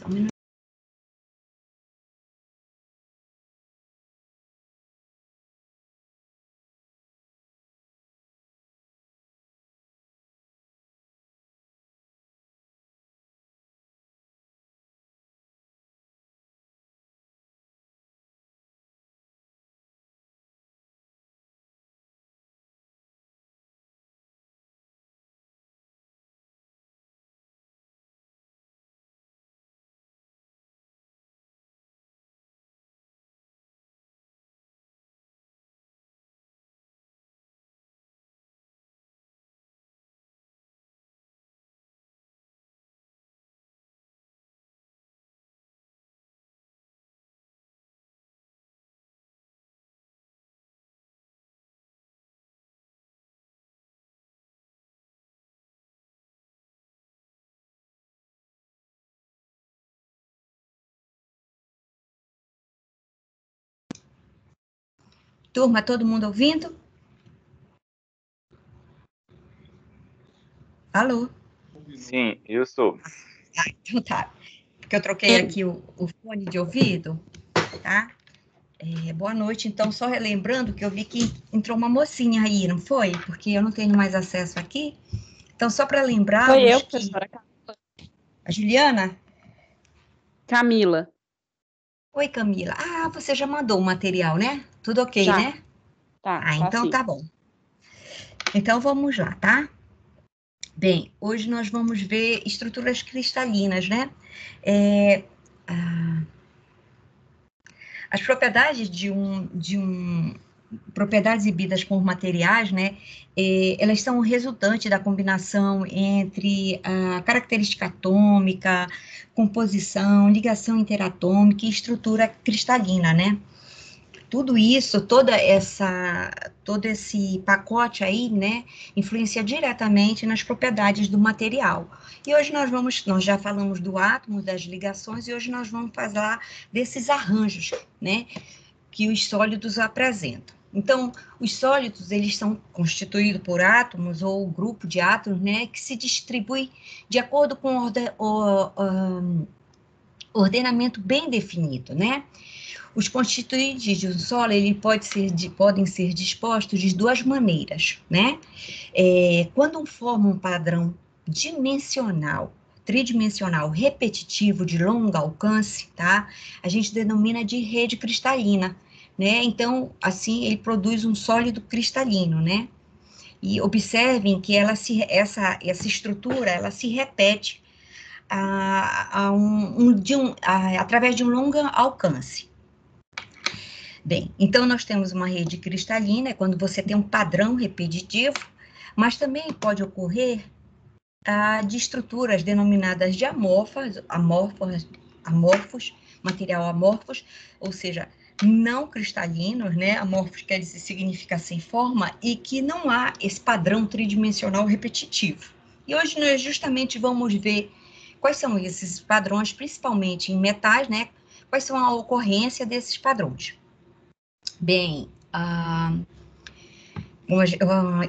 Só um minuto. Turma, todo mundo ouvindo? Alô? Sim, eu estou. Ah, então tá. Porque eu troquei aqui o fone de ouvido, tá? Boa noite. Então, só relembrando que eu vi que entrou uma mocinha aí, não foi? Porque eu não tenho mais acesso aqui. Então, só para lembrá-los Foi eu, que... professora A Juliana? Camila. Oi, Camila. Ah, você já mandou o material, né? Tudo ok, Já. né? Tá Então sim. tá bom. Então, vamos lá, tá? Bem, hoje nós vamos ver estruturas cristalinas, né? As propriedades propriedades exibidas por materiais, né, elas são resultante da combinação entre a característica atômica, composição, ligação interatômica e estrutura cristalina, né? Tudo isso, todo esse pacote aí, né, influencia diretamente nas propriedades do material. E hoje nós já falamos do átomo, das ligações, e hoje nós vamos falar desses arranjos, né, que os sólidos apresentam. Então, os sólidos, eles são constituídos por átomos ou grupo de átomos, né, que se distribui de acordo com o ordenamento bem definido, né? Os constituintes de um sólido podem ser dispostos de duas maneiras, né? Quando formam um padrão dimensional, tridimensional, repetitivo, de longo alcance, tá? A gente denomina de rede cristalina, né? Então, assim, ele produz um sólido cristalino, né? E observem que essa estrutura, ela se repete através de um longo alcance. Bem, então nós temos uma rede cristalina, quando você tem um padrão repetitivo, mas também pode ocorrer de estruturas denominadas de material amorfos, ou seja, não cristalinos, né? Amorfos quer dizer, significa sem forma, e que não há esse padrão tridimensional repetitivo. E hoje nós justamente vamos ver quais são esses padrões, principalmente em metais, né? Quais são a ocorrência desses padrões. Bem, eu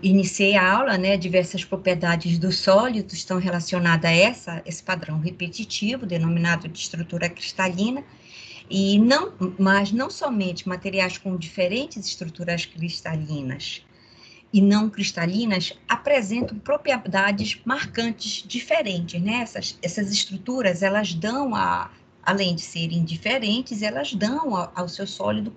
iniciei a aula, né, diversas propriedades do sólido estão relacionadas a esse padrão repetitivo, denominado de estrutura cristalina, mas não somente materiais com diferentes estruturas cristalinas e não cristalinas apresentam propriedades marcantes diferentes, né? Essas estruturas, elas dão, além de serem diferentes, elas dão ao seu sólido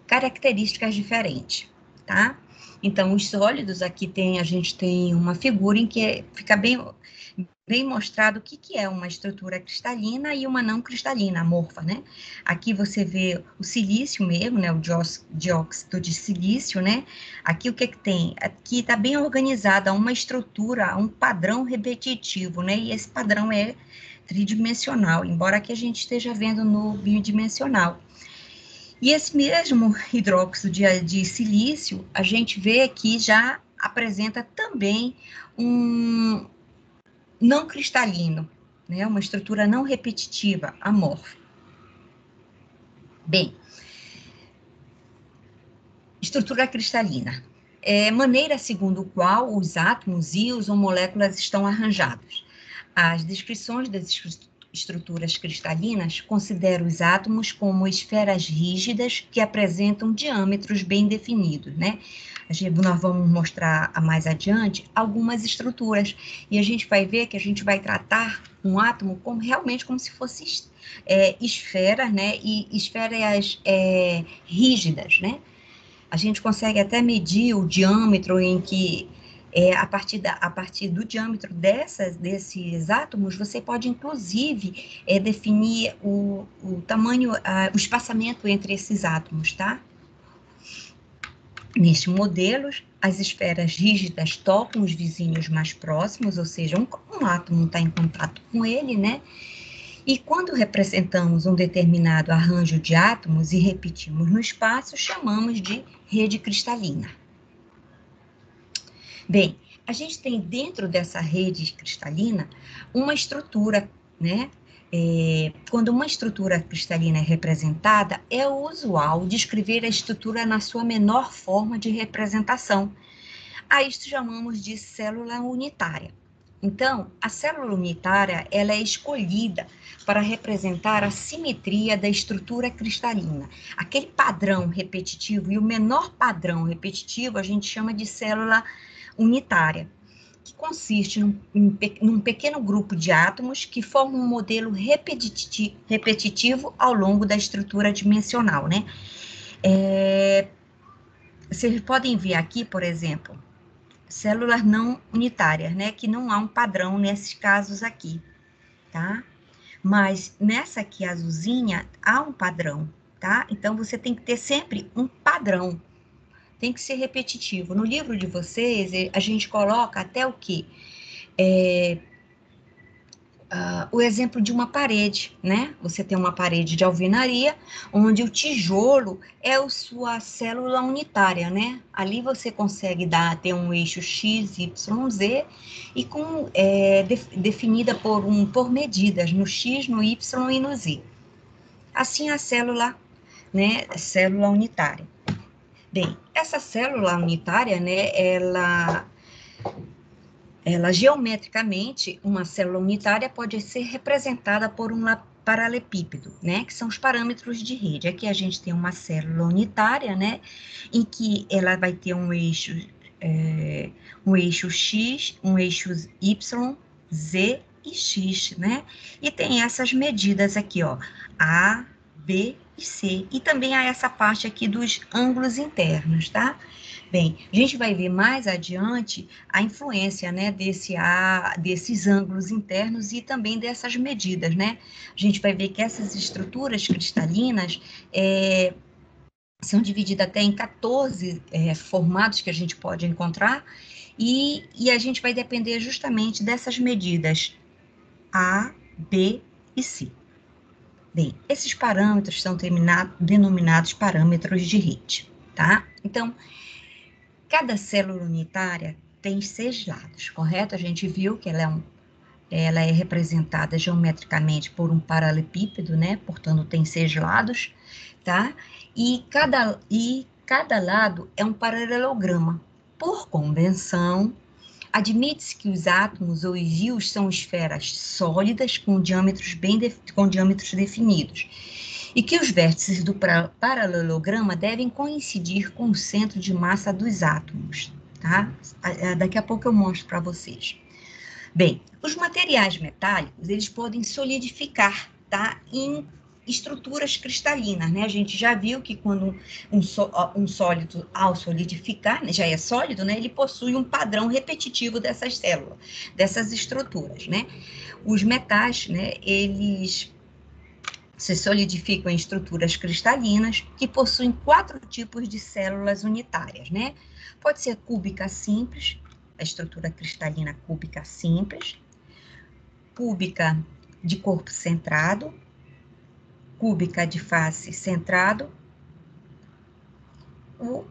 características diferentes, tá? Então, os sólidos, aqui a gente tem uma figura em que fica bem mostrado o que é uma estrutura cristalina e uma não cristalina, amorfa, né? Aqui você vê o silício mesmo, né? O dióxido de silício, né? Aqui o que tem? Aqui está bem organizada uma estrutura, um padrão repetitivo, né? E esse padrão é tridimensional, embora que a gente esteja vendo no bidimensional. E esse mesmo hidróxido de silício, a gente vê que já apresenta também um não cristalino, né? Uma estrutura não repetitiva, amorfa. Bem, estrutura cristalina. Maneira segundo a qual os átomos, íons ou moléculas estão arranjados. As descrições das estruturas cristalinas considera os átomos como esferas rígidas que apresentam diâmetros bem definidos, né? Nós vamos mostrar mais adiante algumas estruturas, e a gente vai ver que a gente vai tratar um átomo como realmente como se fosse esferas, né? E esferas rígidas, né? A gente consegue até medir o diâmetro em que a partir do diâmetro desses átomos, você pode, inclusive, definir o tamanho, o espaçamento entre esses átomos, tá? Nestes modelos, as esferas rígidas tocam os vizinhos mais próximos, ou seja, um átomo está em contato com ele, né? E quando representamos um determinado arranjo de átomos e repetimos no espaço, chamamos de rede cristalina. Bem, a gente tem dentro dessa rede cristalina uma estrutura, né? Quando uma estrutura cristalina é representada, é usual descrever a estrutura na sua menor forma de representação. A isto chamamos de célula unitária. Então, a célula unitária, ela é escolhida para representar a simetria da estrutura cristalina. Aquele padrão repetitivo, e o menor padrão repetitivo a gente chama de célula unitária, que consiste num pequeno grupo de átomos que formam um modelo repetitivo ao longo da estrutura dimensional, né? Vocês podem ver aqui, por exemplo, células não unitárias, né? Que não há um padrão nesses casos aqui, tá? Mas nessa aqui azulzinha, há um padrão, tá? Então, você tem que ter sempre um padrão. Tem que ser repetitivo. No livro de vocês, a gente coloca até o quê? O exemplo de uma parede, né? Você tem uma parede de alvenaria, onde o tijolo é a sua célula unitária, né? Ali você consegue ter um eixo X, Y, Z, e definida por medidas, no X, no Y e no Z. Assim, a célula, né? Célula unitária. Bem, essa célula unitária, né? Ela geometricamente, uma célula unitária pode ser representada por um paralelepípedo, né, que são os parâmetros de rede. Aqui a gente tem uma célula unitária, né, em que ela vai ter um eixo X, um eixo Y, Z e X, né, e tem essas medidas aqui, ó, A, B e C, e também há essa parte aqui dos ângulos internos, tá? Bem, a gente vai ver mais adiante a influência, né, desses ângulos internos e também dessas medidas, né? A gente vai ver que essas estruturas cristalinas são divididas até em 14 formatos que a gente pode encontrar, e a gente vai depender justamente dessas medidas A, B e C. Bem, esses parâmetros são denominados parâmetros de rede, tá? Então, cada célula unitária tem 6 lados, correto? A gente viu que ela é representada geometricamente por um paralelepípedo, né? Portanto, tem 6 lados, tá? E cada lado é um paralelograma. Por convenção, admite-se que os átomos ou os íons são esferas sólidas com diâmetros definidos, e que os vértices do paralelograma devem coincidir com o centro de massa dos átomos, tá? Daqui a pouco eu mostro para vocês. Bem, os materiais metálicos, eles podem solidificar, tá? Em estruturas cristalinas, né? A gente já viu que quando um sólido, ao solidificar, né, já é sólido, né? Ele possui um padrão repetitivo dessas células, dessas estruturas, né? Os metais, né? Eles se solidificam em estruturas cristalinas que possuem 4 tipos de células unitárias, né? Pode ser cúbica simples, a estrutura cristalina cúbica simples, cúbica de corpo centrado, cúbica de face centrado,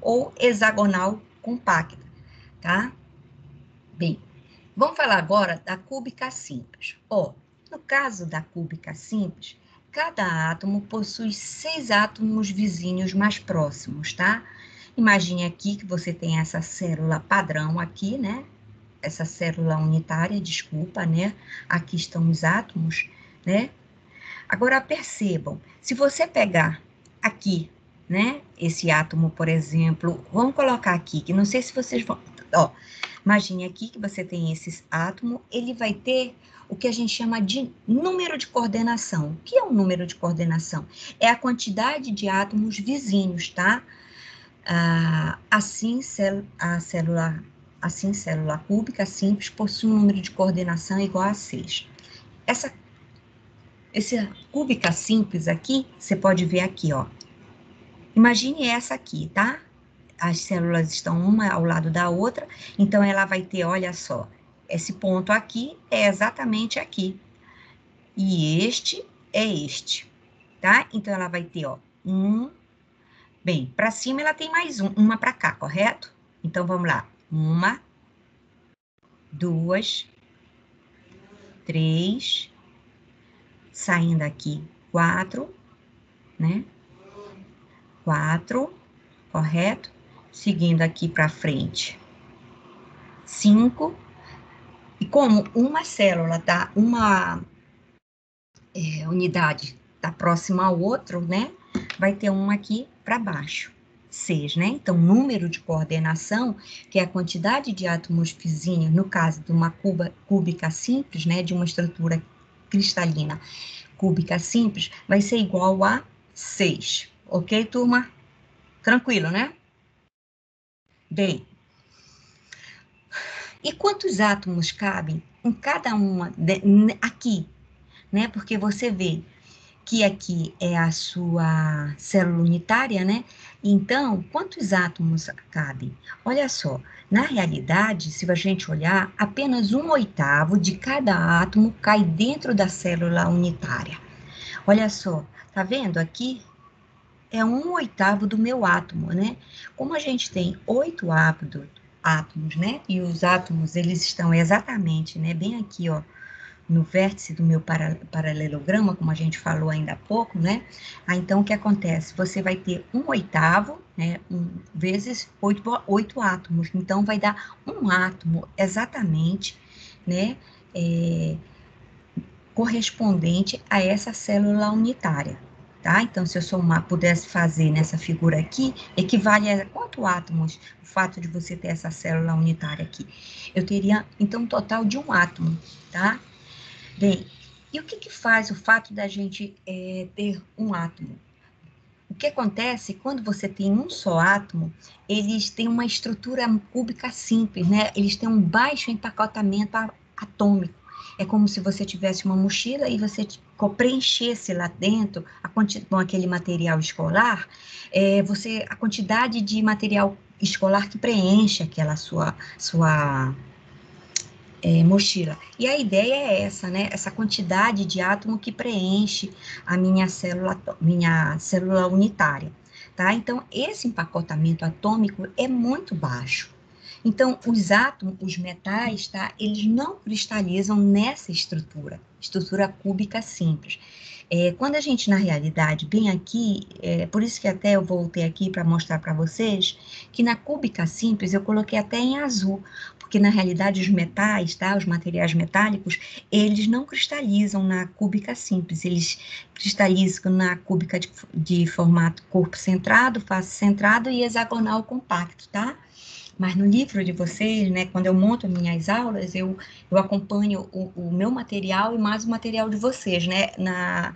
ou hexagonal compacta, tá? Bem, vamos falar agora da cúbica simples. No caso da cúbica simples, cada átomo possui 6 átomos vizinhos mais próximos, tá? Imagine aqui que você tem essa célula padrão aqui, né? Essa célula unitária, desculpa, né? Aqui estão os átomos, né? Agora, percebam, se você pegar aqui, né, esse átomo, por exemplo, vamos colocar aqui, que não sei se vocês vão... Ó, imagine aqui que você tem esse átomo, ele vai ter o que a gente chama de número de coordenação. O que é um número de coordenação? É a quantidade de átomos vizinhos, tá? Assim, célula cúbica simples possui um número de coordenação igual a 6. Essa cúbica simples aqui, você pode ver aqui, ó. Imagine essa aqui, tá? As células estão uma ao lado da outra, então ela vai ter, olha só, esse ponto aqui é exatamente aqui. E este é este, tá? Então ela vai ter, ó, bem, para cima ela tem mais uma para cá, correto? Então vamos lá. 1, 2, 3, saindo aqui 4, né? 4, correto? Seguindo aqui para frente, 5. E como uma célula, tá? Uma unidade tá próxima ao outro, né? Vai ter uma aqui para baixo, 6, né? Então, número de coordenação, que é a quantidade de átomos vizinhos, no caso de uma cúbica simples, né? De uma estrutura cristalina cúbica simples, vai ser igual a 6. Ok, turma? Tranquilo, né? Bem, e quantos átomos cabem em cada uma aqui, né? Porque você vê que aqui é a sua célula unitária, né? Então, quantos átomos cabem? Olha só, na realidade, se a gente olhar, apenas 1/8 de cada átomo cai dentro da célula unitária. Olha só, tá vendo aqui? É 1/8 do meu átomo, né? Como a gente tem 8 átomos, né? E os átomos, eles estão exatamente, né? Bem aqui, ó, no vértice do meu paralelograma, como a gente falou ainda há pouco, né? Então, o que acontece? Você vai ter 1/8, né? Vezes 8 átomos. Então, vai dar um átomo exatamente, né? Correspondente a essa célula unitária, tá? Então, se eu pudesse fazer nessa figura aqui, equivale a quantos átomos? O fato de você ter essa célula unitária aqui. Eu teria, então, um total de um átomo, tá? Bem, e o que faz o fato da gente ter um átomo? O que acontece quando você tem um só átomo, eles têm uma estrutura cúbica simples, né? Eles têm um baixo empacotamento atômico. É como se você tivesse uma mochila e você preenchesse lá dentro com aquele material escolar, a quantidade de material escolar que preenche aquela sua mochila. E a ideia é essa, né? Essa quantidade de átomo que preenche a minha célula unitária, tá? Então, esse empacotamento atômico é muito baixo. Então, os átomos, os metais, tá? Eles não cristalizam nessa estrutura cúbica simples. Quando a gente, na realidade, bem aqui, por isso que até eu voltei aqui para mostrar para vocês, que na cúbica simples eu coloquei até em azul, porque na realidade os metais, tá, os materiais metálicos, eles não cristalizam na cúbica simples, eles cristalizam na cúbica de formato corpo centrado, face centrado e hexagonal compacto, tá? Mas no livro de vocês, né, quando eu monto minhas aulas, eu acompanho o meu material e mais o material de vocês, né? Na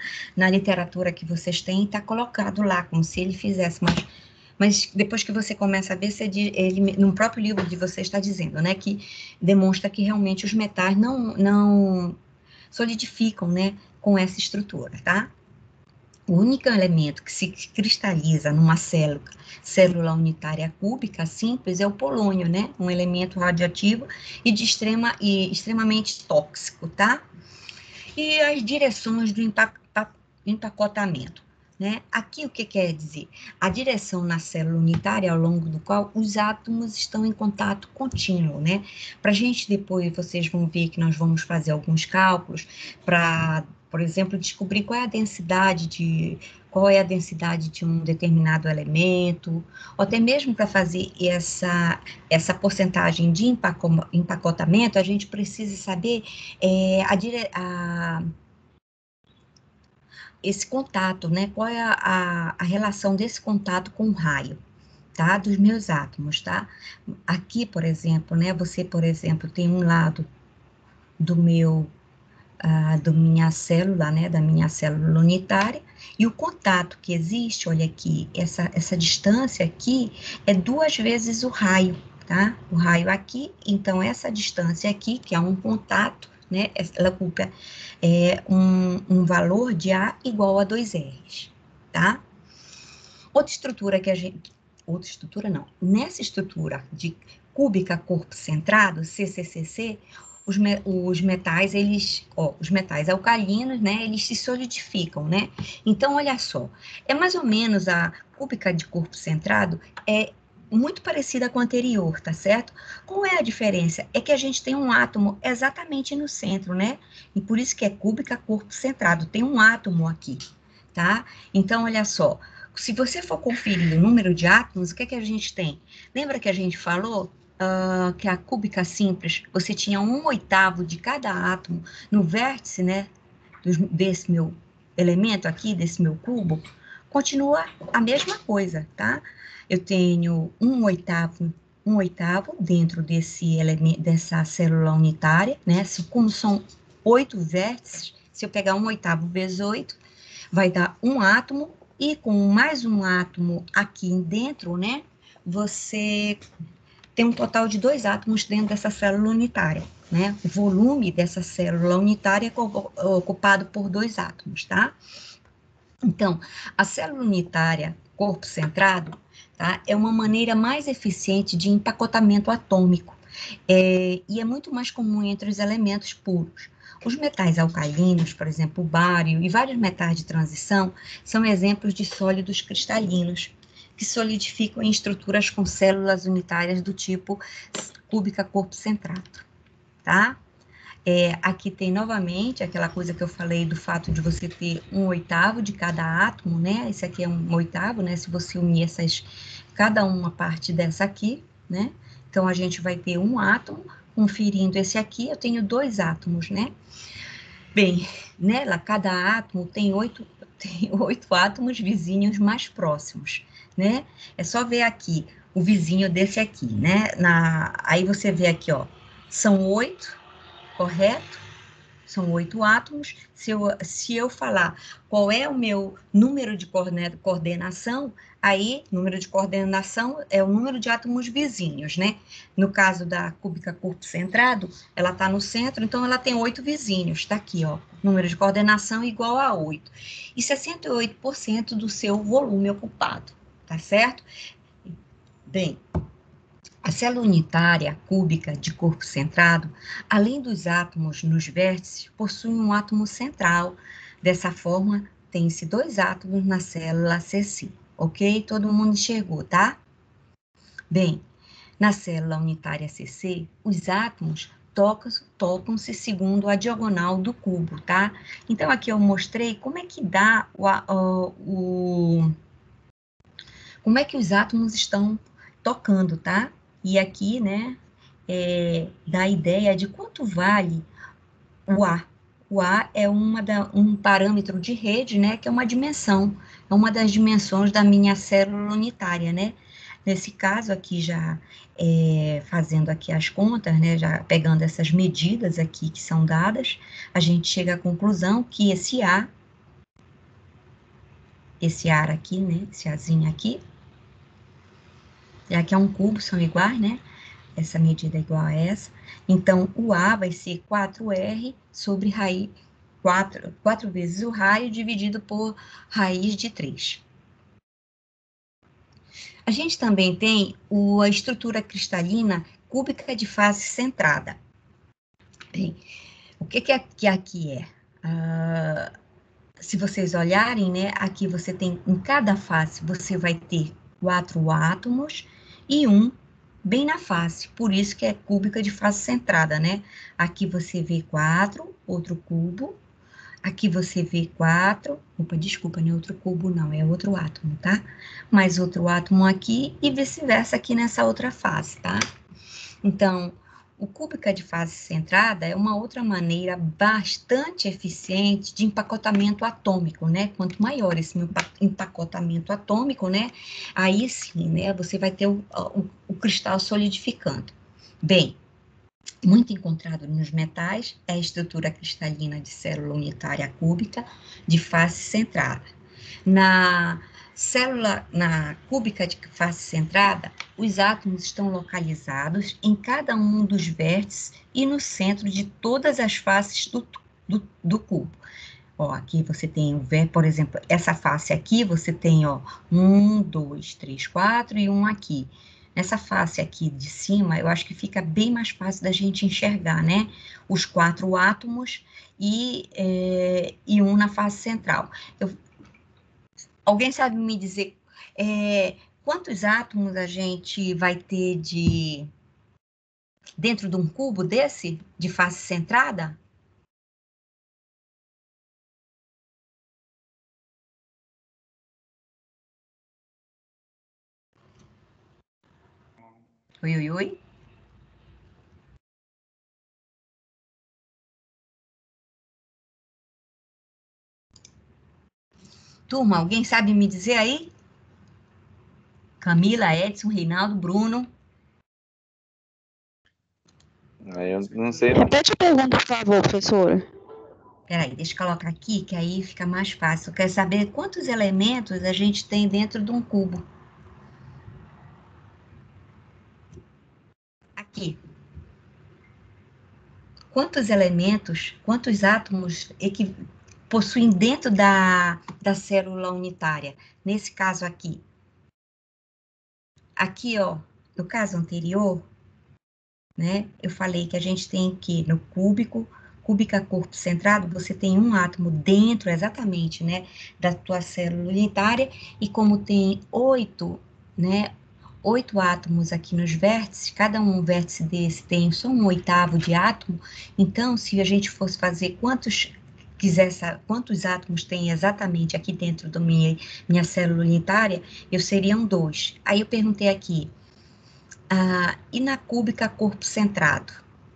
literatura que vocês têm, está colocado lá, como se ele fizesse, mas depois que você começa a ver, ele, no próprio livro de vocês está dizendo, né, que demonstra que realmente os metais não solidificam, né, com essa estrutura, tá? O único elemento que se cristaliza numa célula unitária cúbica simples é o polônio, né? Um elemento radioativo e extremamente tóxico, tá? E as direções do empacotamento, né? Aqui o que quer dizer? A direção na célula unitária ao longo do qual os átomos estão em contato contínuo, né? Para a gente depois, vocês vão ver que nós vamos fazer alguns cálculos para, por exemplo, descobrir qual é a densidade de um determinado elemento, ou até mesmo para fazer essa porcentagem de empacotamento, a gente precisa saber esse contato, né? Qual é a relação desse contato com o raio, tá? Dos meus átomos, tá? Aqui, por exemplo, né? Você, por exemplo, tem um lado do da minha célula, né? Da minha célula unitária, e o contato que existe, olha aqui, essa distância aqui é 2 vezes o raio, tá? O raio aqui, então essa distância aqui, que é um contato, né? Ela ocupa um valor de A igual a 2R, tá? Outra estrutura que a gente... Outra estrutura não. Nessa estrutura de cúbica corpo centrado, CCCC, os metais, os metais alcalinos, né, eles se solidificam, né? Então, olha só, é mais ou menos a cúbica de corpo centrado, é muito parecida com a anterior, tá certo? Qual é a diferença? É que a gente tem um átomo exatamente no centro, né? E por isso que é cúbica corpo centrado, tem um átomo aqui, tá? Então, olha só, se você for conferir o número de átomos, o que é que a gente tem? Lembra que a gente falou que a cúbica simples, você tinha 1/8 de cada átomo no vértice, né, desse meu elemento aqui, desse meu cubo? Continua a mesma coisa, tá? Eu tenho 1/8 dentro desse elemento, dessa célula unitária, né? Como são 8 vértices, se eu pegar 1/8 vezes 8, vai dar um átomo, e com mais um átomo aqui dentro, né, você tem um total de 2 átomos dentro dessa célula unitária, né? O volume dessa célula unitária é ocupado por 2 átomos, tá? Então, a célula unitária, corpo centrado, tá? É uma maneira mais eficiente de empacotamento atômico, e é muito mais comum entre os elementos puros. Os metais alcalinos, por exemplo, o bário e vários metais de transição, são exemplos de sólidos cristalinos, que solidificam em estruturas com células unitárias do tipo cúbica corpo centrado, tá? Aqui tem novamente aquela coisa que eu falei do fato de você ter 1/8 de cada átomo, né? Esse aqui é 1/8, né? Se você unir cada uma parte dessa aqui, né? Então, a gente vai ter um átomo, conferindo esse aqui, eu tenho 2 átomos, né? Bem, nela, cada átomo tem 8 átomos vizinhos mais próximos, né? É só ver aqui o vizinho desse aqui, né? Aí você vê aqui, ó, são 8, correto? São 8 átomos. Se eu falar qual é o meu número de coordenação, aí, número de coordenação é o número de átomos vizinhos, né? No caso da cúbica corpo centrado, ela está no centro, então ela tem 8 vizinhos. Está aqui, ó, número de coordenação igual a 8. E 68% do seu volume ocupado, tá certo? Bem, a célula unitária cúbica de corpo centrado, além dos átomos nos vértices, possui um átomo central. Dessa forma, tem-se 2 átomos na célula CC, ok? Todo mundo enxergou, tá? Bem, na célula unitária CC, os átomos tocam-se segundo a diagonal do cubo, tá? Então, aqui eu mostrei como é que dá como é que os átomos estão tocando, tá? E aqui, né, dá a ideia de quanto vale o A. O A é um parâmetro de rede, né, que é uma dimensão, é uma das dimensões da minha célula unitária, né? Nesse caso aqui, já fazendo aqui as contas, né, já pegando essas medidas aqui que são dadas, a gente chega à conclusão que esse ar aqui, né, esse Azinho aqui, já que é um cubo, são iguais, né? Essa medida é igual a essa. Então, o A vai ser 4R sobre raiz, 4 vezes o raio dividido por raiz de 3. A gente também tem a estrutura cristalina cúbica de face centrada. Bem, o que aqui é? Se vocês olharem, né, aqui você tem, em cada face, você vai ter 4 átomos e um bem na face, por isso que é cúbica de face centrada, né? Aqui você vê 4, outro cubo, aqui você vê 4, desculpa, não é outro cubo não, é outro átomo, tá? Mais outro átomo aqui e vice-versa aqui nessa outra face, tá? Então, o cúbica de face centrada é uma outra maneira bastante eficiente de empacotamento atômico, né? Quanto maior esse empacotamento atômico, né? Aí sim, né? Você vai ter o cristal solidificando. Bem, muito encontrado nos metais é a estrutura cristalina de célula unitária cúbica de face centrada. Na cúbica de face centrada, os átomos estão localizados em cada um dos vértices e no centro de todas as faces do cubo. Ó, aqui você tem, por exemplo, essa face aqui, você tem, ó, 1, 2, 3, 4 e um aqui. Nessa face aqui de cima, eu acho que fica bem mais fácil da gente enxergar, né? Os 4 átomos e um na face central. Alguém sabe me dizer quantos átomos a gente vai ter dentro de um cubo desse, de face centrada? Oi, oi, oi. Turma, alguém sabe me dizer aí? Camila, Edson, Reinaldo, Bruno. Aí eu não sei, não. Repete a pergunta, por favor, professora. Peraí, deixa eu colocar aqui, que aí fica mais fácil. Eu quero saber quantos elementos a gente tem dentro de um cubo. Aqui. Quantos elementos, quantos átomos possuem dentro da célula unitária? Nesse caso aqui. Aqui, ó, no caso anterior, né, eu falei que a gente tem que, no cúbica corpo centrado, você tem um átomo dentro, exatamente, né, da tua célula unitária, e como tem 8, né, 8 átomos aqui nos vértices, cada um vértice desse tem só um oitavo de átomo, então, se a gente fosse fazer quantos átomos tem exatamente aqui dentro da minha célula unitária, seriam 2. Aí eu perguntei aqui, e na cúbica corpo centrado,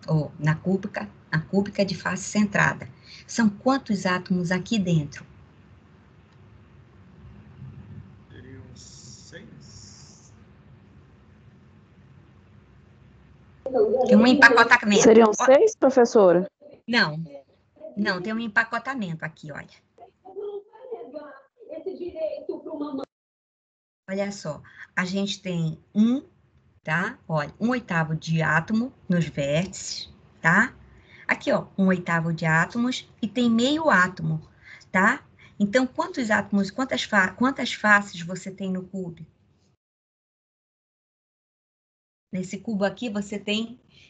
ou na cúbica de face centrada, são quantos átomos aqui dentro? Seriam 6. Tem um empacotamento. Seriam 6, professora? Não, não, tem um empacotamento aqui, olha. Olha só, a gente tem tá? Olha, um oitavo de átomo nos vértices, tá? Aqui, ó, um oitavo de átomos e tem meio átomo, tá? Então, quantos átomos, quantas faces você tem no cubo? Nesse cubo aqui,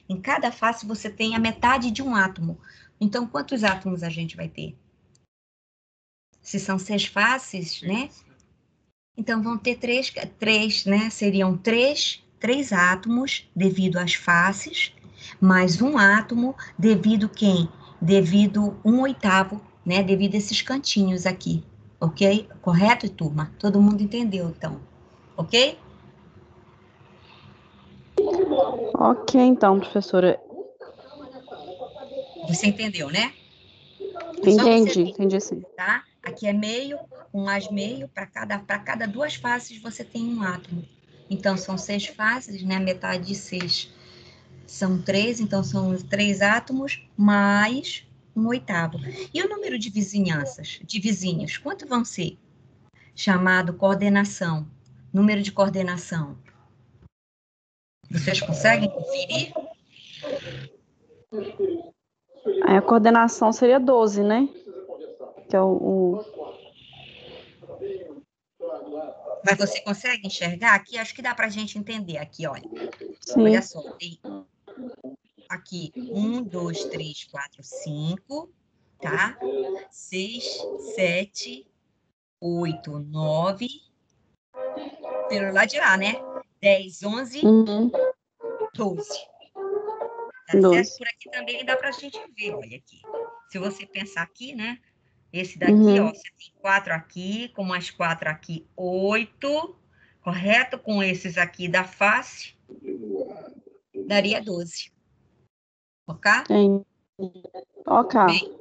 em cada face, você tem a metade de um átomo. Então, quantos átomos a gente vai ter? Se são 6 faces, né? Então, vão ter três, né? Seriam três átomos devido às faces, mais um átomo devido quem? Devido um oitavo, né? Devido a esses cantinhos aqui, ok? Correto, turma? Todo mundo entendeu, então, ok? Ok, então, professora. Você entendeu, né? Só você Entendi sim. tá? Aqui é meio, mais meio, para cada 2 faces você tem um átomo. Então, são 6 faces, né? Metade de 6 são 3, então são 3 átomos, mais um oitavo. E o número de vizinhos, quanto vão ser? Chamado coordenação, número de coordenação. Vocês conseguem conferir? Aí a coordenação seria 12, né? Que é Mas você consegue enxergar? Aqui, acho que dá para a gente entender. Aqui, olha. Sim. Olha só, tem aqui 1, 2, 3, 4, 5, tá? 6, 7, 8, 9, pelo lado de lá, né? 10, 11, 12. Tá certo? 12. Por aqui também dá para a gente ver, olha aqui. Se você pensar aqui, né? Esse daqui, ó, você tem 4 aqui, com mais 4 aqui, 8, correto? Com esses aqui da face, daria 12. Ok? Tem. Ok. Bem,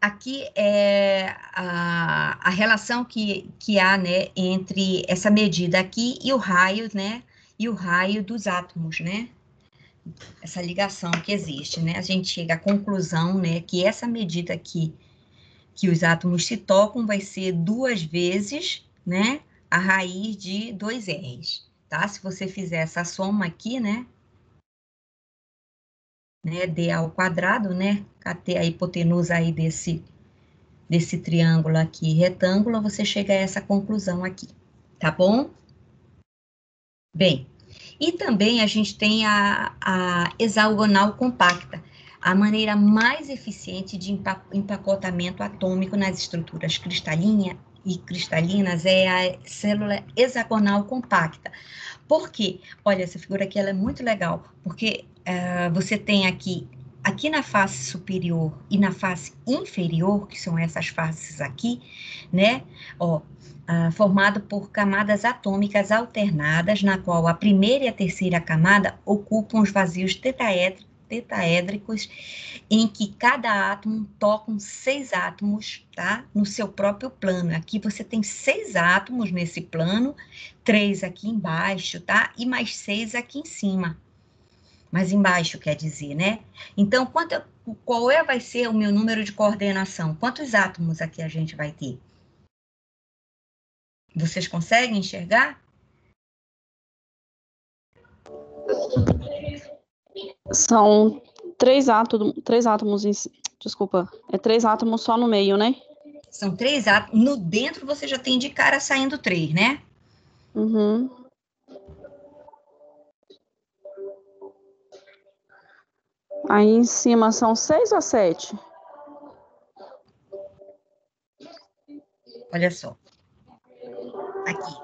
aqui é a relação que há, né, entre essa medida aqui e o raio, né, e o raio dos átomos, né, essa ligação que existe, né, a gente chega à conclusão, né, que essa medida aqui, que os átomos se tocam, vai ser 2 vezes, né, a raiz de 2R's, tá? Se você fizer essa soma aqui, né, d ao quadrado, né, até a hipotenusa aí desse triângulo aqui retângulo, você chega a essa conclusão aqui, tá bom? Bem, e também a gente tem a hexagonal compacta, a maneira mais eficiente de empacotamento atômico nas estruturas cristalinas é a célula hexagonal compacta. Por quê? Olha, essa figura aqui ela é muito legal, porque você tem aqui na face superior e na face inferior, que são essas faces aqui, né? Ó, formado por camadas atômicas alternadas, na qual a primeira e a terceira camada ocupam os vazios tetaédricos, em que cada átomo toca 6 átomos, tá? No seu próprio plano. Aqui você tem 6 átomos nesse plano, 3 aqui embaixo, tá? E mais 6 aqui em cima. Mais embaixo, quer dizer, né? Então, qual vai ser o meu número de coordenação? Quantos átomos aqui a gente vai ter? Vocês conseguem enxergar? São 3 átomos desculpa, é 3 átomos só no meio, né? São 3 átomos. No dentro você já tem de cara saindo 3, né? Uhum. Aí em cima são 6 ou 7? Olha só. Aqui,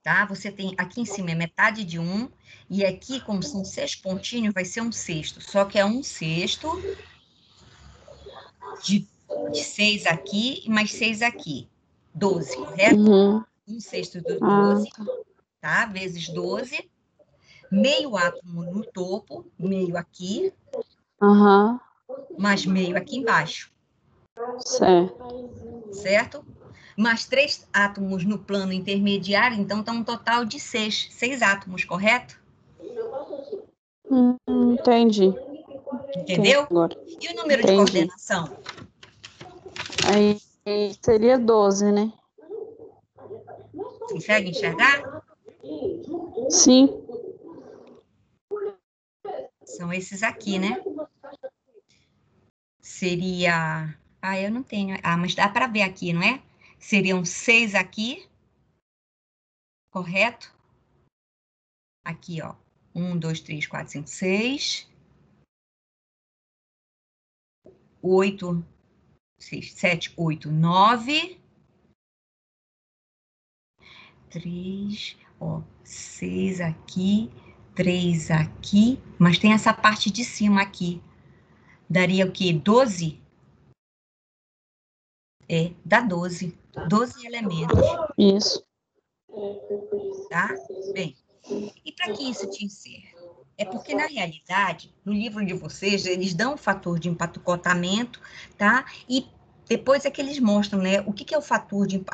tá? Você tem aqui em cima é metade de 1, e aqui, como são 6 pontinhos, vai ser 1/6. Só que é 1/6 de 6 aqui e mais 6 aqui. 12, correto? Uhum. 1/6 do Ah, 12, tá? Vezes 12. Meio átomo no topo, meio aqui, aham, mais meio aqui embaixo, certo. certo? Mais 3 átomos no plano intermediário, então tá um total de 6 átomos, correto? Entendi. Entendi Entendeu? agora. E o número de Entendi. coordenação? Aí seria 12, né? Consegue enxergar? Sim. São esses aqui, né? Seria... eu não tenho... mas dá para ver aqui, não é? Seriam 6 aqui, correto? Aqui, ó. 1, 2, 3, 4, 5, 6. 8, 6, 7, 8, 9. 3, ó. 6 aqui, 3 aqui. Mas tem essa parte de cima aqui. Daria o quê? 12? Dá 12. 12 elementos, Isso. tá? Bem, e para que isso te encerre? É porque, na realidade, no livro de vocês, eles dão o fator de empacotamento, tá? E depois é que eles mostram, né? O que é o fator de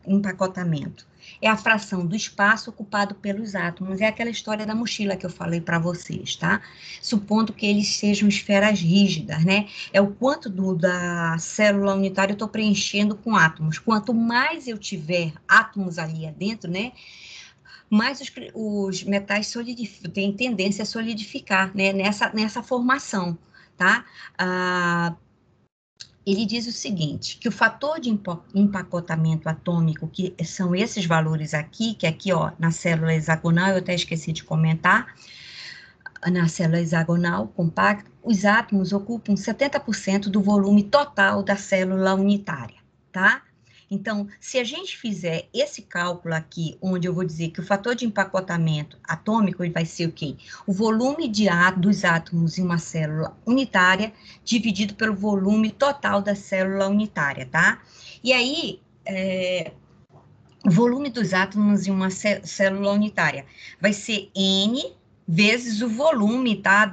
empacotamento? É a fração do espaço ocupado pelos átomos. É aquela história da mochila que eu falei para vocês, tá? Supondo que eles sejam esferas rígidas, né? É o quanto da célula unitária eu estou preenchendo com átomos. Quanto mais eu tiver átomos ali dentro, né? Mas os metais têm tendência a solidificar, né, nessa formação, tá? Ele diz o seguinte, que o fator de empacotamento atômico, que são esses valores aqui, que aqui, ó, na célula hexagonal, eu até esqueci de comentar, na célula hexagonal compacta, os átomos ocupam 70% do volume total da célula unitária, tá? Então, se a gente fizer esse cálculo aqui, onde eu vou dizer que o fator de empacotamento atômico vai ser o quê? O volume dos átomos em uma célula unitária dividido pelo volume total da célula unitária, tá? E aí, o volume dos átomos em uma célula unitária vai ser N, vezes o volume, tá?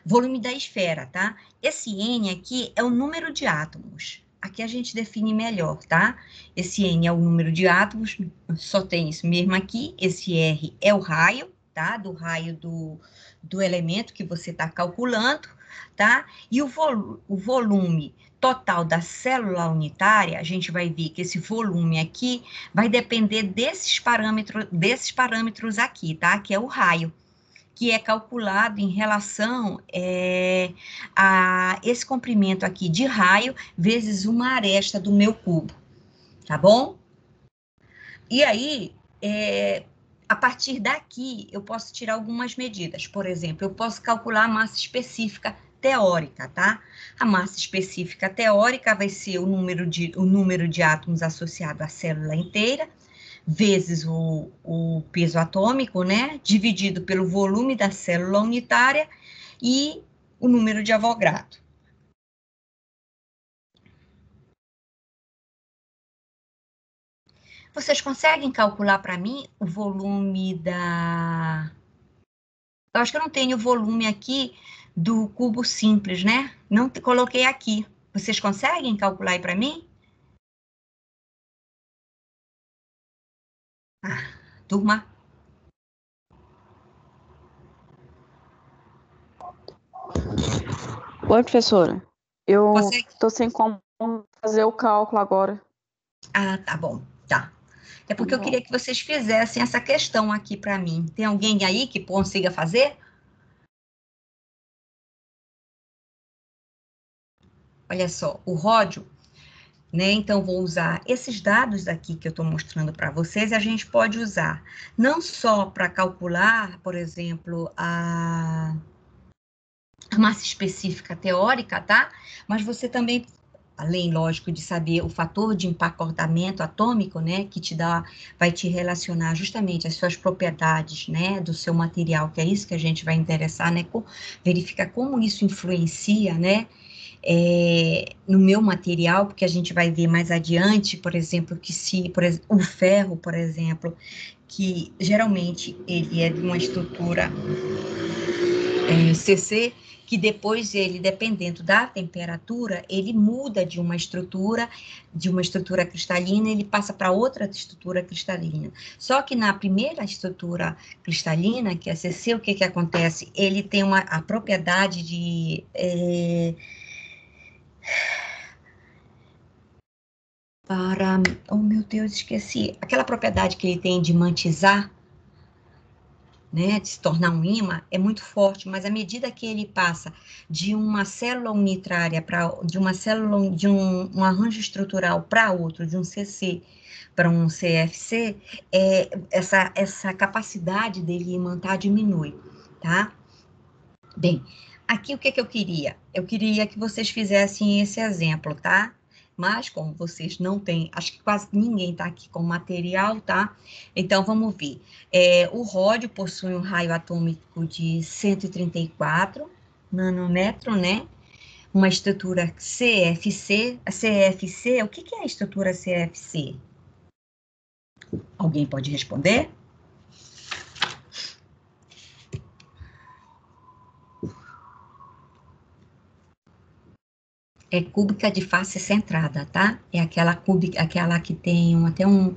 Volume da esfera, tá? Esse N aqui é o número de átomos. Aqui a gente define melhor, tá? Esse N é o número de átomos, só tem isso mesmo aqui. Esse R é o raio, tá? Do raio do elemento que você está calculando, tá? E o volume total da célula unitária, a gente vai ver que esse volume aqui vai depender desses parâmetros aqui, tá? Que é o raio, que é calculado em relação a esse comprimento aqui de raio vezes uma aresta do meu cubo, tá bom? E aí, a partir daqui, eu posso tirar algumas medidas. Por exemplo, eu posso calcular a massa específica teórica, tá? A massa específica teórica vai ser o número de átomos associado à célula inteira, vezes o peso atômico, né? Dividido pelo volume da célula unitária e o número de Avogadro. Vocês conseguem calcular para mim o volume da... Eu acho que eu não tenho o volume aqui do cubo simples, né? Não coloquei aqui. Vocês conseguem calcular aí para mim? Turma? Oi, professora. Eu Consegue? tô sem como fazer o cálculo agora. Ah, tá bom, tá. É porque eu Bom. queria que vocês fizessem essa questão aqui para mim. Tem alguém aí que consiga fazer? Olha só, o ródio, né? Então, vou usar esses dados aqui que eu estou mostrando para vocês, e a gente pode usar não só para calcular, por exemplo, a massa específica teórica, tá? Mas você também, além, lógico, de saber o fator de empacotamento atômico, né, que vai te relacionar justamente as suas propriedades, né, do seu material, que é isso que a gente vai interessar, né, verificar como isso influencia, né, no meu material, porque a gente vai ver mais adiante, por exemplo, que o ferro, por exemplo, que geralmente ele é de uma estrutura CC, que depois ele, dependendo da temperatura, ele muda de uma estrutura cristalina, ele passa para outra estrutura cristalina. Só que na primeira estrutura cristalina, que é a CC, o que que acontece? Ele tem a propriedade de... Oh, meu Deus, esqueci. Aquela propriedade que ele tem de mantizar, né, de se tornar um ímã, é muito forte, mas à medida que ele passa de uma célula unitária de um arranjo estrutural para outro, de um CC para um CFC, essa capacidade dele imantar diminui, tá? Bem, aqui o que que eu queria? Eu queria que vocês fizessem esse exemplo, tá? Mas, como vocês não têm, acho que quase ninguém está aqui com material, tá? Então, vamos ver. O ródio possui um raio atômico de 134 nanômetro, né? Uma estrutura CFC. A CFC, o que que é a estrutura CFC? Alguém pode responder? É cúbica de face centrada, tá? É aquela que tem até um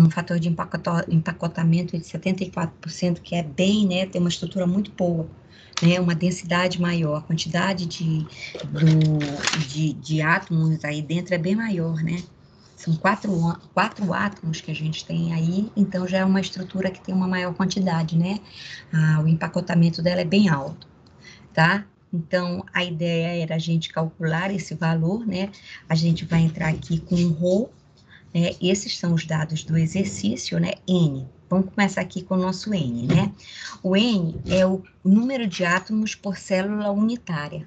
fator de empacotamento de 74%, que é bem, né? Tem uma estrutura muito boa, né? Uma densidade maior, a quantidade de átomos aí dentro é bem maior, né? São quatro átomos que a gente tem aí, então já é uma estrutura que tem uma maior quantidade, né? O empacotamento dela é bem alto, tá? Então, a ideia era a gente calcular esse valor, né? A gente vai entrar aqui com o ρ, né? Esses são os dados do exercício, né? N. Vamos começar aqui com o nosso N, né? O N é o número de átomos por célula unitária.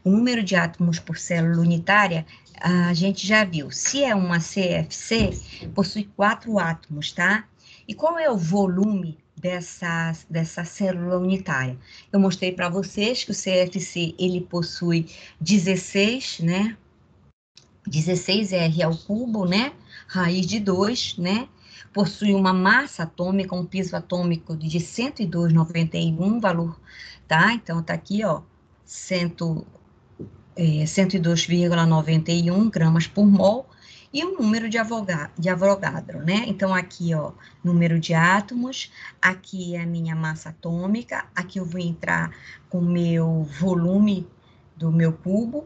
O número de átomos por célula unitária, a gente já viu. Se é uma CFC, possui 4 átomos, tá? E qual é o volume dessa célula unitária? Eu mostrei para vocês que o CFC, ele possui 16, né? 16 R ao cubo, né? Raiz de 2, né? possui uma massa atômica, um peso atômico de 102,91, valor, tá? Então, tá aqui, ó, 102,91 gramas por mol, e o número de Avogadro, né? Então, aqui, ó, número de átomos, aqui é a minha massa atômica, aqui eu vou entrar com o meu volume do meu cubo,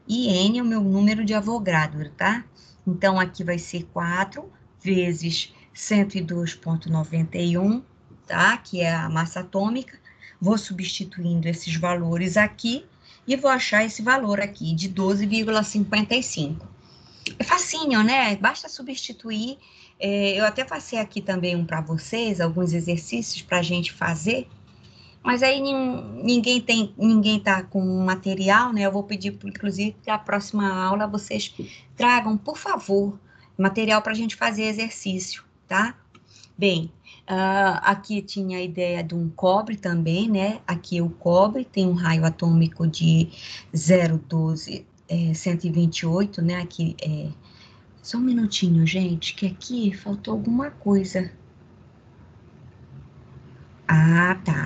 e N é o meu número de Avogadro, tá? Então, aqui vai ser 4 vezes 102,91, tá? Que é a massa atômica. Vou substituindo esses valores aqui, e vou achar esse valor aqui, de 12,55. É facinho, né? Basta substituir. Eu até passei aqui também um para vocês, alguns exercícios para a gente fazer, mas aí ninguém tá com material, né? Eu vou pedir, inclusive, que a próxima aula vocês tragam, por favor, material para a gente fazer exercício, tá? Bem, aqui tinha a ideia de um cobre também, né? Aqui o cobre tem um raio atômico de 0,12, 128, né? Aqui, só um minutinho, gente, que aqui faltou alguma coisa. Ah, tá.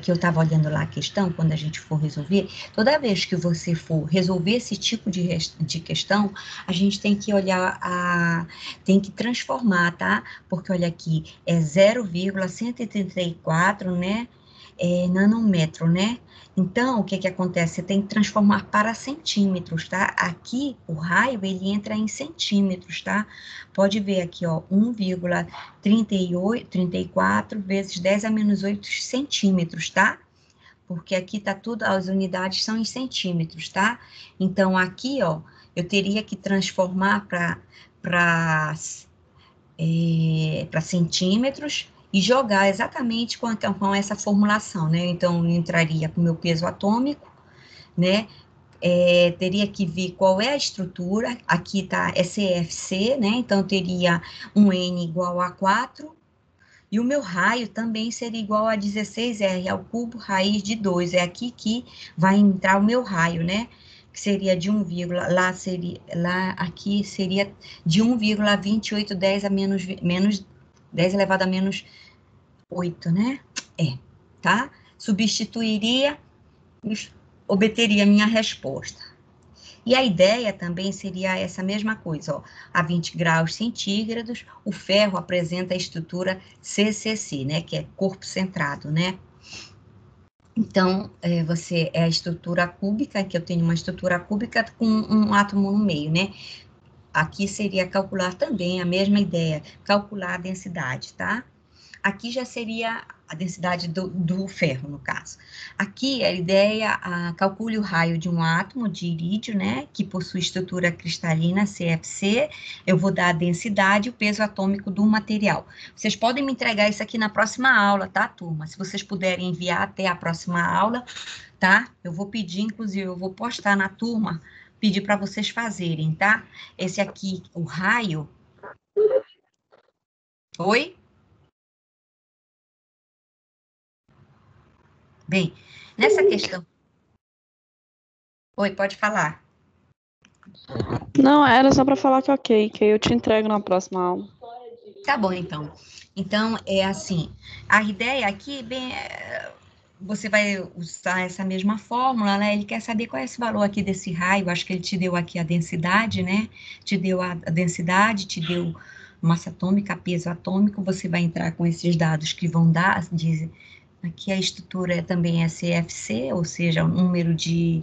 Que eu estava olhando lá a questão, quando a gente for resolver, toda vez que você for resolver esse tipo de questão, a gente tem que olhar, tem que transformar, tá? Porque olha aqui, é 0,134, né? Nanômetro, né? Então, o que acontece? Você tem que transformar para centímetros, tá? Aqui, o raio, ele entra em centímetros, tá? Pode ver aqui, ó, 1,34 vezes 10 a menos 8 centímetros, tá? Porque aqui tá tudo, as unidades são em centímetros, tá? Então, aqui, ó, eu teria que transformar para centímetros e jogar exatamente com essa formulação, né? Então, eu entraria com o meu peso atômico, né? Teria que ver qual é a estrutura, aqui tá CFC, né? Então, teria um N igual a 4, e o meu raio também seria igual a 16R ao cubo raiz de 2. É aqui que vai entrar o meu raio, né? Que seria de 1, aqui seria de 1,2810 a menos 10 elevado a menos 8, né? Tá? Substituiria, obteria a minha resposta. E a ideia também seria essa mesma coisa, ó, a 20 graus centígrados, o ferro apresenta a estrutura CCC, né, que é corpo centrado, né? Então, você é a estrutura cúbica, que eu tenho uma estrutura cúbica com um átomo no meio, né? Aqui seria calcular também a mesma ideia, calcular a densidade, tá? Aqui já seria a densidade do ferro, no caso. Aqui a ideia, calcule o raio de um átomo de irídio, né, que possui estrutura cristalina, CFC, eu vou dar a densidade e o peso atômico do material. Vocês podem me entregar isso aqui na próxima aula, tá, turma? Se vocês puderem enviar até a próxima aula, tá? Eu vou pedir, inclusive, eu vou postar na turma, pedir para vocês fazerem, tá? Esse aqui, o raio... Oi? Bem, nessa questão... Oi, pode falar. Não, era só para falar que ok, que aí eu te entrego na próxima aula. Tá bom, então. Então, é assim, a ideia aqui, bem, você vai usar essa mesma fórmula, né? Ele quer saber qual é esse valor aqui desse raio, acho que ele te deu aqui a densidade, né? Te deu a densidade, te deu massa atômica, peso atômico, você vai entrar com esses dados que vão dar, aqui a estrutura também é CFC, ou seja, o número de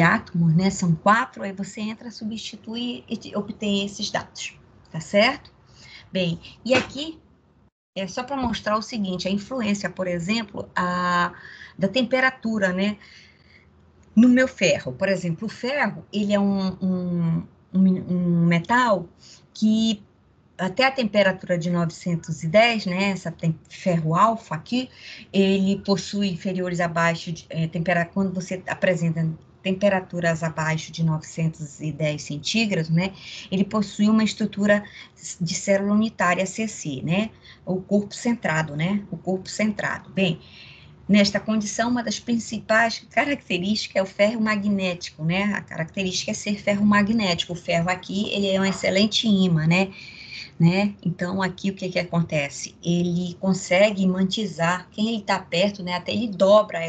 átomos, né? São 4, aí você entra, substitui e obtém esses dados, tá certo? Bem, e aqui é só para mostrar o seguinte, a influência, por exemplo, da temperatura, né, no meu ferro. Por exemplo, o ferro, ele é um metal que até a temperatura de 910, né, ferro alfa aqui, ele possui inferiores abaixo de quando você apresenta temperaturas abaixo de 910 centígrados, né, ele possui uma estrutura de célula unitária CC, né, o corpo centrado, né, o corpo centrado. Bem, nesta condição, uma das principais características é o ferro magnético, né, a característica é ser ferro magnético. O ferro aqui, ele é um excelente ímã, né, né? Então, aqui o que que acontece? Ele consegue imantizar quem ele está perto, né? Até ele dobra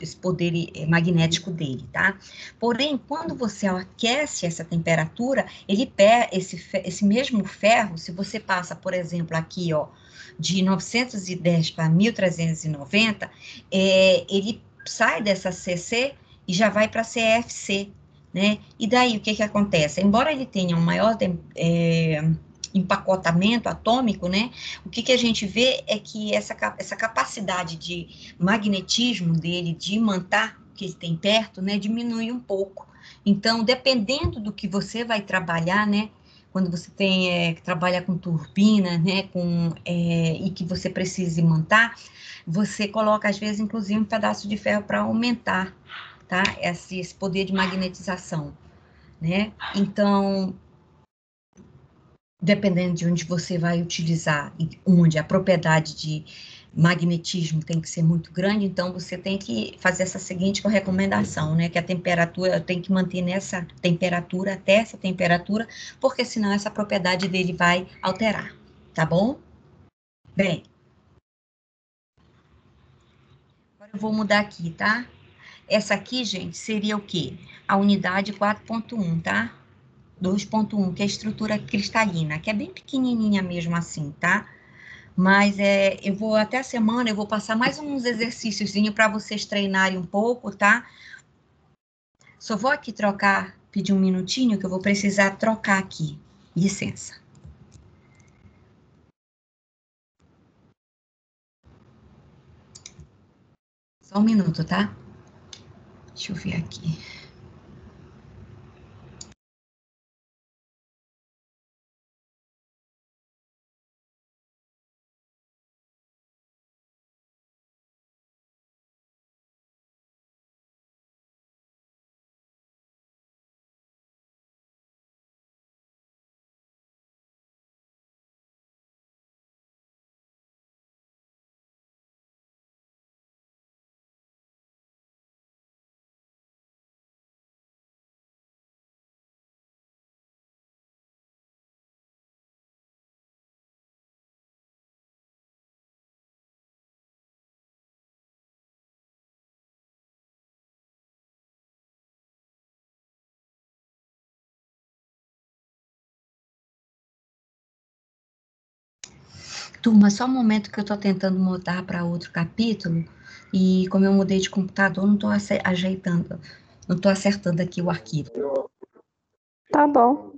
esse poder magnético dele, tá? Porém, quando você aquece essa temperatura, ele perde esse mesmo ferro, se você passa, por exemplo, aqui, ó, de 910 para 1390, ele sai dessa CC e já vai para CFC, né? E daí, o que que acontece? Embora ele tenha um maior empacotamento atômico, né? O que que a gente vê é que essa capacidade de magnetismo dele, de imantar que ele tem perto, né? Diminui um pouco. Então, dependendo do que você vai trabalhar, né? Quando você trabalha com turbina, né? E que você precisa imantar, você coloca, às vezes, inclusive, um pedaço de ferro para aumentar, tá? Esse poder de magnetização, né? Então, dependendo de onde você vai utilizar e onde a propriedade de magnetismo tem que ser muito grande, então você tem que fazer essa seguinte recomendação, né? Que a temperatura tem que manter nessa temperatura, até essa temperatura, porque senão essa propriedade dele vai alterar, tá bom? Bem, agora eu vou mudar aqui, tá? Essa aqui, gente, seria o quê? A unidade 4.1, tá? 2.1, que é a estrutura cristalina, que é bem pequenininha mesmo assim, tá? Mas eu vou, até a semana, eu vou passar mais uns exercíciozinhos para vocês treinarem um pouco, tá? Só vou aqui pedir um minutinho, que eu vou precisar trocar aqui. Licença. Só um minuto, tá? Deixa eu ver aqui. Turma, só um momento que eu estou tentando mudar para outro capítulo, e como eu mudei de computador, não estou ajeitando, não estou acertando aqui o arquivo. Tá bom.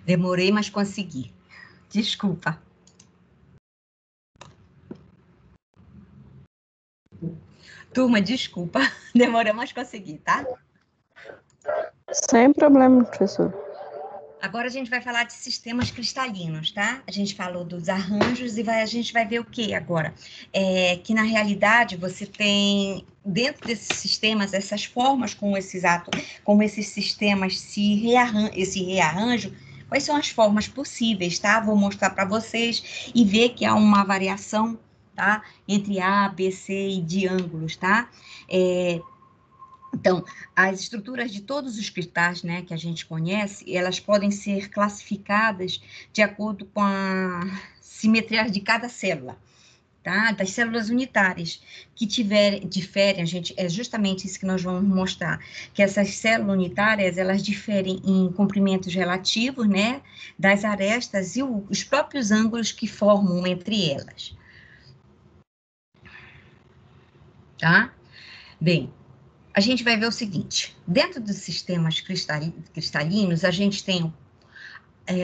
Demorei, mas consegui. Desculpa. Turma, desculpa. Demorei, mas consegui, tá? Sem problema, professor. Agora a gente vai falar de sistemas cristalinos, tá? A gente falou dos arranjos e a gente vai ver o que agora? Que na realidade você tem, dentro desses sistemas, essas formas como esses sistemas esse rearranjo, quais são as formas possíveis, tá? Vou mostrar para vocês e ver que há uma variação, tá? Entre A, B, C e de ângulos, tá? Então, as estruturas de todos os cristais, né, que a gente conhece, elas podem ser classificadas de acordo com a simetria de cada célula, tá? Das células unitárias, que diferem, é justamente isso que nós vamos mostrar, que essas células unitárias, elas diferem em comprimentos relativos, né, das arestas e os próprios ângulos que formam entre elas, tá? Bem, a gente vai ver o seguinte, dentro dos sistemas cristalinos, a gente tem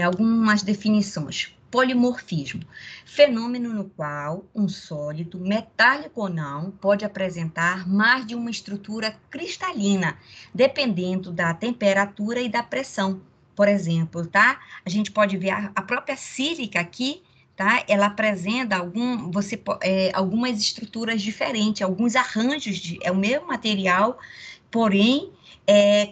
algumas definições. Polimorfismo, fenômeno no qual um sólido, metálico ou não, pode apresentar mais de uma estrutura cristalina, dependendo da temperatura e da pressão. Por exemplo, tá? A gente pode ver a própria sílica aqui, tá? Ela apresenta algumas estruturas diferentes, alguns arranjos, é o mesmo material, porém,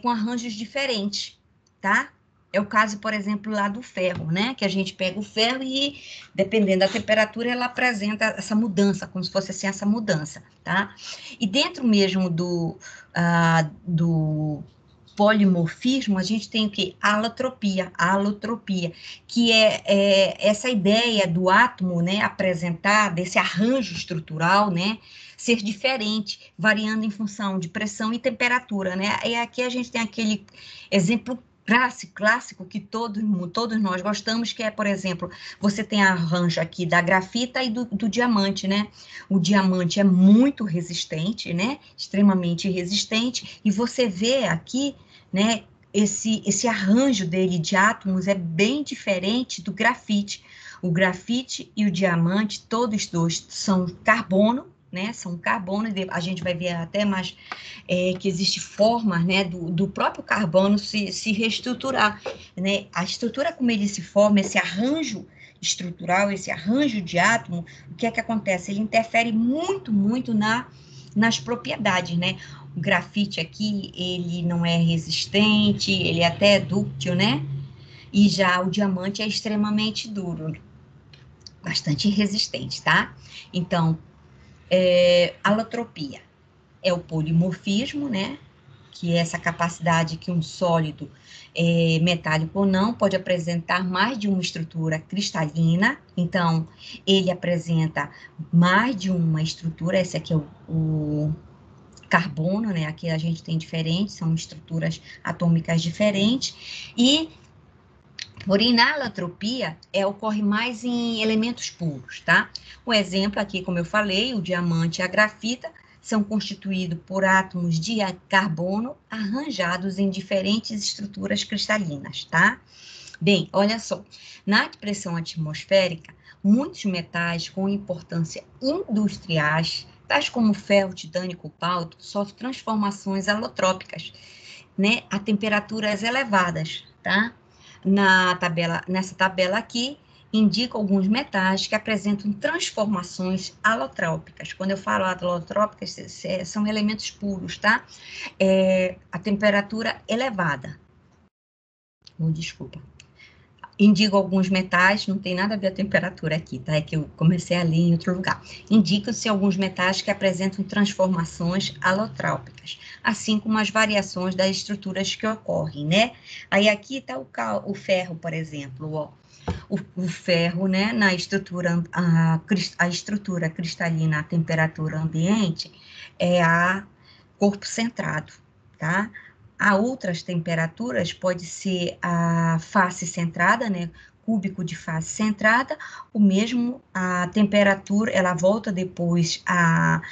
com arranjos diferentes, tá? É o caso, por exemplo, lá do ferro, né? Que a gente pega o ferro e, dependendo da temperatura, ela apresenta essa mudança, como se fosse assim, essa mudança, tá? E dentro mesmo do polimorfismo, a gente tem o quê? Alotropia, que é essa ideia do átomo, né, apresentar, desse arranjo estrutural, né, ser diferente, variando em função de pressão e temperatura, né? E aqui a gente tem aquele exemplo clássico que todos nós gostamos, que é, por exemplo, você tem a arranjo aqui da grafita e do diamante, né? O diamante é muito resistente, né? Extremamente resistente, e você vê aqui, né? Esse arranjo dele de átomos é bem diferente do grafite. O grafite e o diamante, todos dois são carbono, né, são carbono, a gente vai ver até mais que existe formas, né, do próprio carbono se reestruturar, né, a estrutura como ele se forma, esse arranjo estrutural, esse arranjo de átomo, o que é que acontece? Ele interfere muito nas propriedades, né, o grafite aqui, ele não é resistente, ele é até dúctil, né, e já o diamante é extremamente duro, bastante resistente, tá? Então, alotropia é o polimorfismo, né? Que é essa capacidade que um sólido, metálico ou não, pode apresentar mais de uma estrutura cristalina. Então, ele apresenta mais de uma estrutura. Esse aqui é o carbono, né? Aqui a gente tem diferentes, são estruturas atômicas diferentes. Porém, na alotropia, ocorre mais em elementos puros, tá? O exemplo aqui, como eu falei, o diamante e a grafita são constituídos por átomos de carbono arranjados em diferentes estruturas cristalinas, tá? Bem, olha só, na pressão atmosférica, muitos metais com importância industriais, tais como ferro, titânio e cobalto, sofrem transformações alotrópicas, né, a temperaturas elevadas, tá? Nessa tabela aqui, indica alguns metais que apresentam transformações alotrópicas. Quando eu falo alotrópicas, são elementos puros, tá? A temperatura elevada. Desculpa. Indico alguns metais, não tem nada a ver a temperatura aqui, tá? É que eu comecei a ler em outro lugar. Indicam-se alguns metais que apresentam transformações alotrópicas, assim como as variações das estruturas que ocorrem, né? Aí aqui está o ferro, por exemplo, ó. O ferro, né, na estrutura, a estrutura cristalina à temperatura ambiente é a corpo centrado, tá? A outras temperaturas pode ser a face centrada, né, cúbico de face centrada, ou mesmo a temperatura, ela volta depois a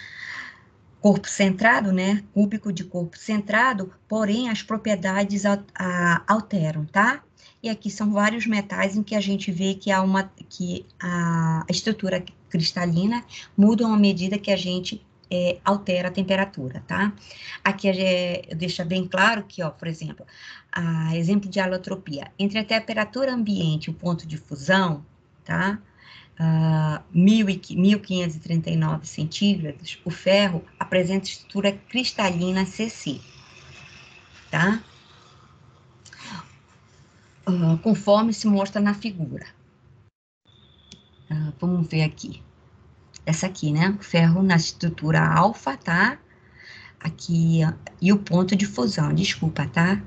corpo centrado, né, cúbico de corpo centrado, porém as propriedades alteram, tá? E aqui são vários metais em que a gente vê que a estrutura cristalina muda à medida que a gente altera a temperatura, tá? Aqui deixa bem claro que, ó, por exemplo, exemplo de alotropia, entre a temperatura ambiente e o ponto de fusão, tá? 1539 centígrados, o ferro apresenta estrutura cristalina CC, tá? Conforme se mostra na figura. Vamos ver aqui. Essa aqui, né? O ferro na estrutura alfa, tá? Aqui, e o ponto de fusão, desculpa, tá?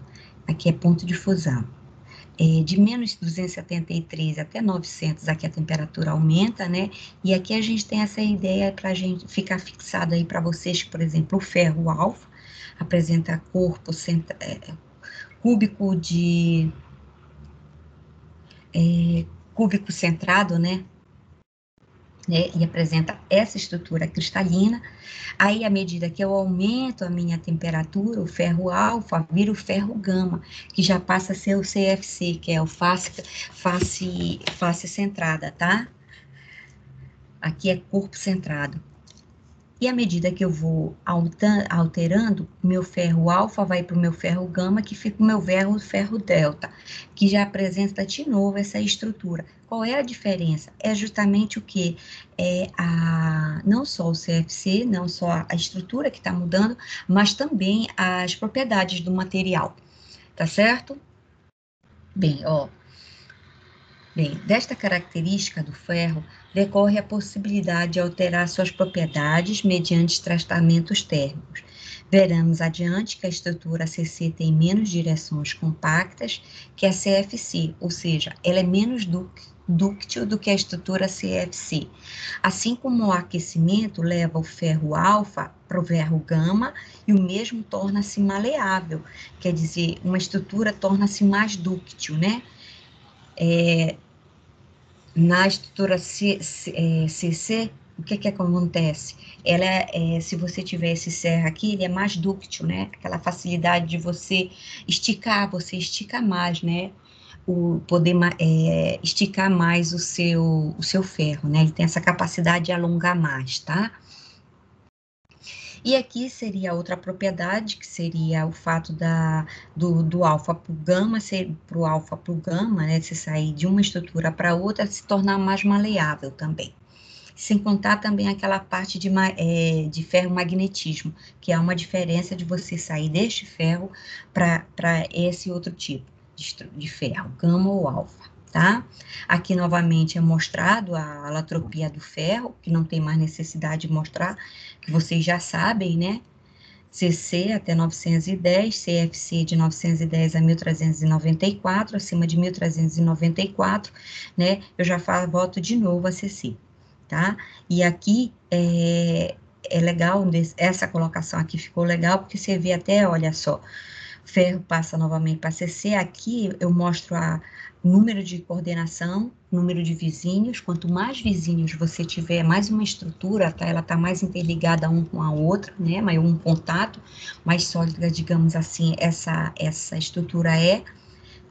Aqui é ponto de fusão. De menos 273 até 900, aqui a temperatura aumenta, né? E aqui a gente tem essa ideia para a gente ficar fixado aí para vocês, que, por exemplo, o ferro alfa apresenta corpo cúbico cúbico centrado, né? E apresenta essa estrutura cristalina. Aí, à medida que eu aumento a minha temperatura, o ferro alfa vira o ferro gama, que já passa a ser o CFC, que é o face centrada, tá? Aqui é corpo centrado. E à medida que eu vou alterando, meu ferro alfa vai para o meu ferro gama, que fica o meu ferro delta, que já apresenta de novo essa estrutura. Qual é a diferença? É justamente o que? Não só o CFC, não só a estrutura que está mudando, mas também as propriedades do material, tá certo? Bem, desta característica do ferro, decorre a possibilidade de alterar suas propriedades mediante tratamentos térmicos. Veremos adiante que a estrutura CC tem menos direções compactas que a CFC, ou seja, ela é menos dúctil do que a estrutura CFC. Assim como o aquecimento leva o ferro alfa para o ferro gama, e o mesmo torna-se maleável, quer dizer, uma estrutura torna-se mais dúctil, né? Na estrutura CC, o que acontece? Ela se você tiver esse serra aqui, ele é mais dúctil, né? Aquela facilidade de você você estica mais, né? Poder esticar mais o seu ferro, né? Ele tem essa capacidade de alongar mais, tá? E aqui seria outra propriedade, que seria o fato do alfa para o gama, para alfa para o gama, né, se sair de uma estrutura para outra, se tornar mais maleável também. Sem contar também aquela parte de ferromagnetismo, que é uma diferença de você sair deste ferro para esse outro tipo de ferro, gama ou alfa. Tá? Aqui, novamente, é mostrado a alotropia do ferro, que não tem mais necessidade de mostrar, que vocês já sabem, né? CC até 910, CFC de 910 a 1394, acima de 1394, né? Eu já volto de novo a CC, tá? E aqui é legal, essa colocação aqui ficou legal, porque você vê até, olha só, ferro passa novamente para CC, aqui eu mostro número de coordenação, número de vizinhos. Quanto mais vizinhos você tiver, mais uma estrutura, tá? Ela tá mais interligada um com a outra, né? Mais um contato, mais sólida, digamos assim, essa estrutura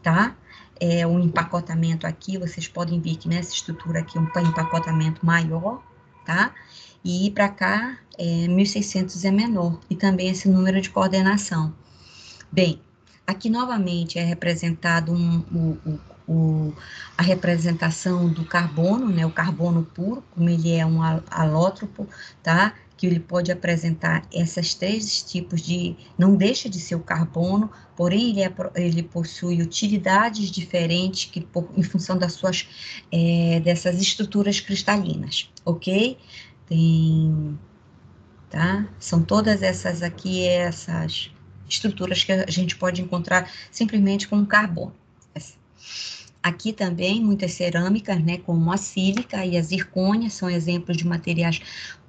tá? O empacotamento aqui, vocês podem ver que nessa estrutura aqui, um empacotamento maior, tá? E para cá, 1600 é menor, e também esse número de coordenação. Bem, aqui novamente é representado a representação do carbono, né, o carbono puro, como ele é um alótropo, tá? Que ele pode apresentar esses três tipos não deixa de ser o carbono, porém ele possui utilidades diferentes em função das suas, dessas estruturas cristalinas, ok? Tá? São todas essas aqui, essas estruturas que a gente pode encontrar simplesmente com carbono. Aqui também muitas cerâmicas, né, como a sílica e a zircônia, são exemplos de materiais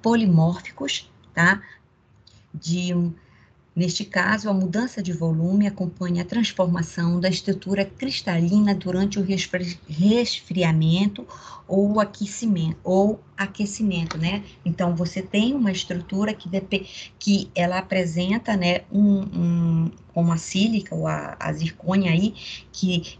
polimórficos, tá? Neste caso, a mudança de volume acompanha a transformação da estrutura cristalina durante o resfriamento ou aquecimento, né? Então, você tem uma estrutura que ela apresenta, né, como a sílica ou a zircônia aí, que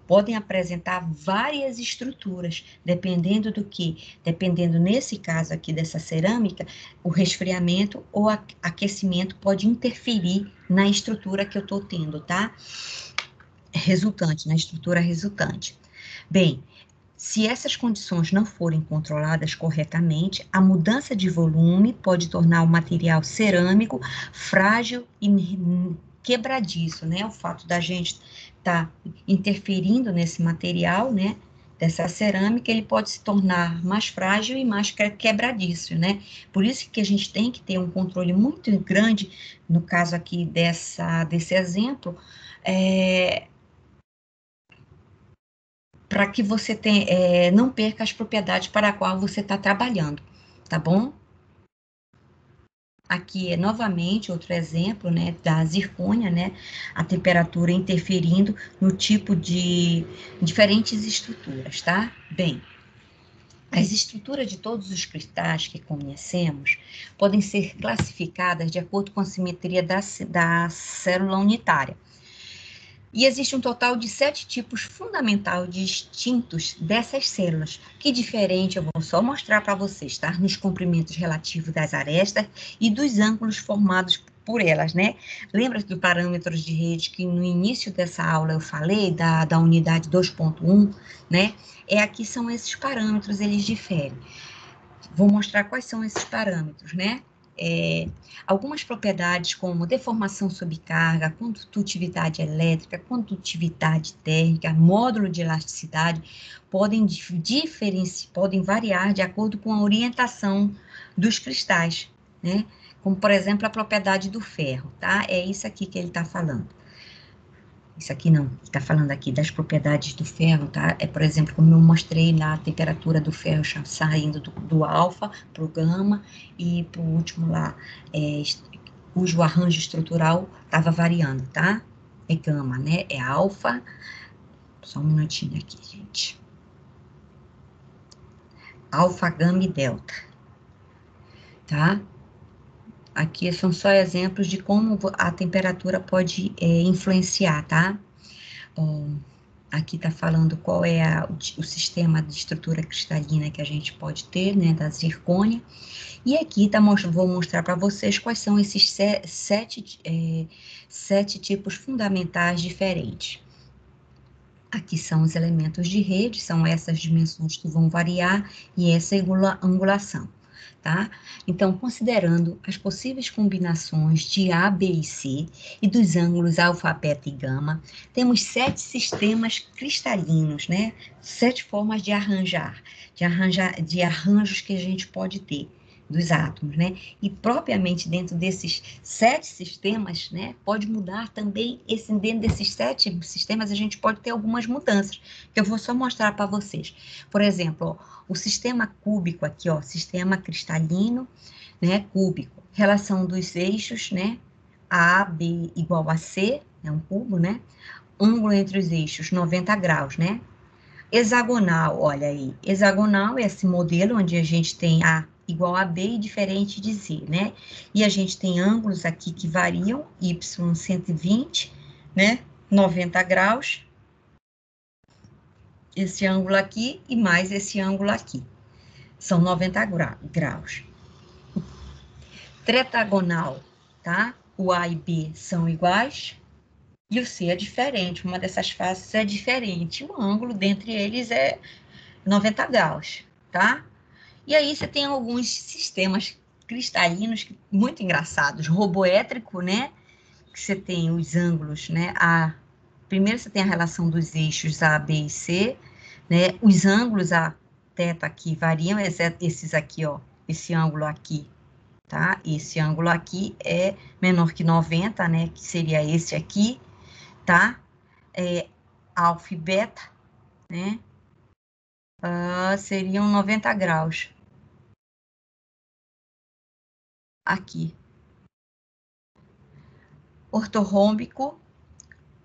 podem apresentar várias estruturas, dependendo do que? Dependendo, nesse caso aqui dessa cerâmica, o resfriamento ou aquecimento pode interferir na estrutura que eu estou tendo, tá? Na estrutura resultante. Bem, se essas condições não forem controladas corretamente, a mudança de volume pode tornar o material cerâmico frágil e quebradiço, né? O fato da gente estar interferindo nesse material, né? dessa cerâmica, ele pode se tornar mais frágil e mais quebradiço, né? Por isso que a gente tem que ter um controle muito grande, no caso aqui desse exemplo, para que você não perca as propriedades para a qual você está trabalhando, tá bom? Aqui é novamente outro exemplo, né, da zircônia, né, a temperatura interferindo no tipo de diferentes estruturas, tá? Bem, as estruturas de todos os cristais que conhecemos podem ser classificadas de acordo com a simetria da célula unitária. E existe um total de 7 tipos fundamentais distintos dessas células, que diferente eu vou só mostrar para vocês, tá? Nos comprimentos relativos das arestas e dos ângulos formados por elas, né? Lembra do parâmetros de rede que no início dessa aula eu falei, da unidade 2.1, né? Aqui são esses parâmetros, eles diferem. Vou mostrar quais são esses parâmetros, né? Algumas propriedades como deformação sob carga, condutividade elétrica, condutividade térmica, módulo de elasticidade, podem variar de acordo com a orientação dos cristais, né? Como, por exemplo, a propriedade do ferro, tá? É isso aqui que ele está falando. Isso aqui não, está falando aqui das propriedades do ferro, tá? Por exemplo, como eu mostrei lá, a temperatura do ferro saindo do alfa para o gama, e por último lá, cujo arranjo estrutural estava variando, tá? É gama, né? É alfa. Só um minutinho aqui, gente. Alfa, gama e delta, tá? Aqui são só exemplos de como a temperatura pode influenciar, tá? Aqui está falando qual é o sistema de estrutura cristalina que a gente pode ter, né, da zircônia. E aqui vou mostrar para vocês quais são esses sete tipos fundamentais diferentes. Aqui são os elementos de rede, são essas dimensões que vão variar e essa angulação, tá? Então, considerando as possíveis combinações de A, B e C e dos ângulos alfa, beta e gama, temos 7 sistemas cristalinos, né? 7 formas de arranjos que a gente pode ter dos átomos, né? E propriamente dentro desses 7 sistemas, né, pode mudar também, dentro desses 7 sistemas a gente pode ter algumas mudanças, que eu vou só mostrar para vocês. Por exemplo, ó, o sistema cúbico aqui, ó, sistema cristalino, né, cúbico, relação dos eixos, né, A, B igual a C, é um cubo, né, ângulo entre os eixos, 90 graus, né, hexagonal, olha aí, hexagonal é esse modelo onde a gente tem A igual a B e diferente de Z, né? E a gente tem ângulos aqui que variam, Y 120, né? 90 graus. Esse ângulo aqui e mais esse ângulo aqui. São 90 graus. Tretagonal, tá? O A e B são iguais e o C é diferente. Uma dessas faces é diferente. O ângulo dentre eles é 90 graus, tá? E aí você tem alguns sistemas cristalinos muito engraçados. Roboétrico, né? Que você tem os ângulos, né? Primeiro você tem a relação dos eixos A, B e C, né? Os ângulos A, θ aqui variam, esses aqui, ó. Esse ângulo aqui, tá? Esse ângulo aqui é menor que 90, né? Que seria esse aqui, tá? Alfa e beta, né? Seriam 90 graus. Aqui. Ortorrômbico,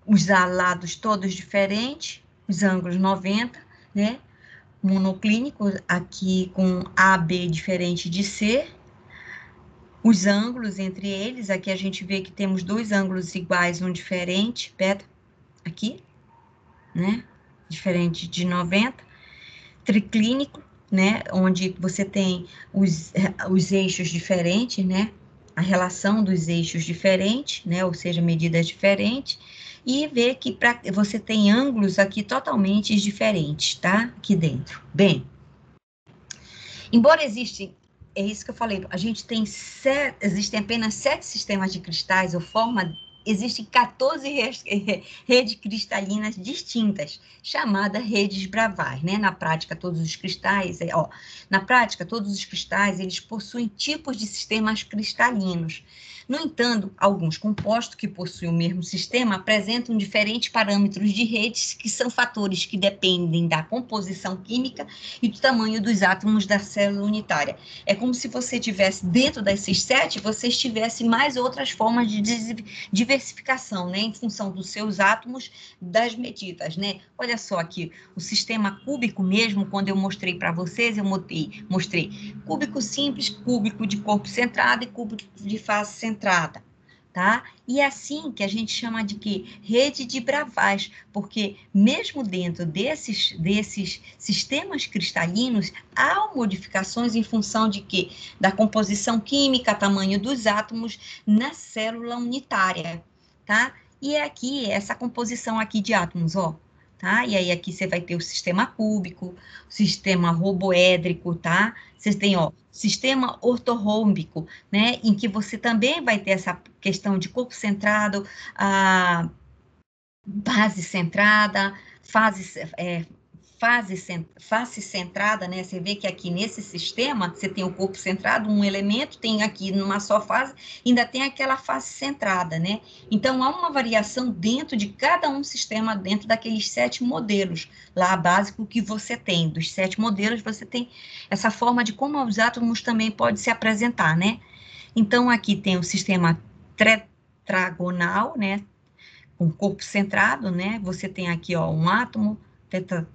os lados todos diferentes, os ângulos 90, né? Monoclínico, aqui com AB diferente de C. Os ângulos entre eles, aqui a gente vê que temos 2 ângulos iguais, um diferente, beta, aqui, né? Diferente de 90. Triclínico, né? Onde você tem os eixos diferentes, né? A relação dos eixos diferentes, né? Ou seja, medidas diferentes. E ver que você tem ângulos aqui totalmente diferentes, tá? Aqui dentro. Bem, embora existem, é isso que eu falei, existem apenas 7 sistemas de cristais ou existem 14 redes cristalinas distintas, chamadas redes Bravais, né? Na prática, todos os cristais, eles possuem tipos de sistemas cristalinos. No entanto, alguns compostos que possuem o mesmo sistema apresentam diferentes parâmetros de redes, que são fatores que dependem da composição química e do tamanho dos átomos da célula unitária. É como se você tivesse, dentro desses 7, você tivesse mais outras formas de diversificação, né, em função dos seus átomos, das medidas, né? Olha só aqui, o sistema cúbico mesmo, quando eu mostrei para vocês, eu mostrei cúbico simples, cúbico de corpo centrado e cúbico de face centrada, tá? E é assim que a gente chama de quê? Rede de Bravais, porque mesmo dentro desses sistemas cristalinos, há modificações em função de quê? Da composição química, tamanho dos átomos na célula unitária, tá? E é aqui, essa composição aqui de átomos, ó, tá? E aí aqui você vai ter o sistema cúbico, o sistema roboédrico, tá? Vocês têm, ó, sistema ortorrômbico, né? Em que você também vai ter essa questão de corpo centrado, a base centrada, face centrada, né? Você vê que aqui nesse sistema, você tem o corpo centrado, um elemento, tem aqui numa só fase, ainda tem aquela face centrada, né? Então, há uma variação dentro de cada um sistema, dentro daqueles 7 modelos, lá básico que você tem. Dos 7 modelos, você tem essa forma de como os átomos também podem se apresentar, né? Então, aqui tem o sistema tetragonal, né? Com corpo centrado, né? Você tem aqui, ó, um átomo,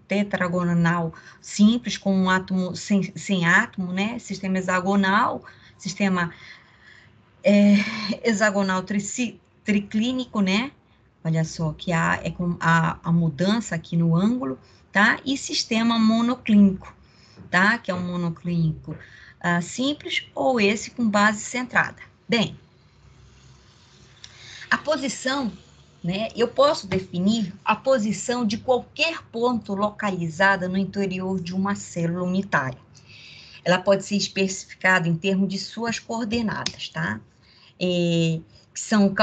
tetragonal simples, com um átomo sem átomo, né? Sistema hexagonal, sistema hexagonal triclínico, né? Olha só, que é com a mudança aqui no ângulo, tá? E sistema monoclínico, tá? Que é um monoclínico simples, ou esse com base centrada. Bem, a posição, né? Eu posso definir a posição de qualquer ponto localizada no interior de uma célula unitária. Ela pode ser especificada em termos de suas coordenadas, tá? Que são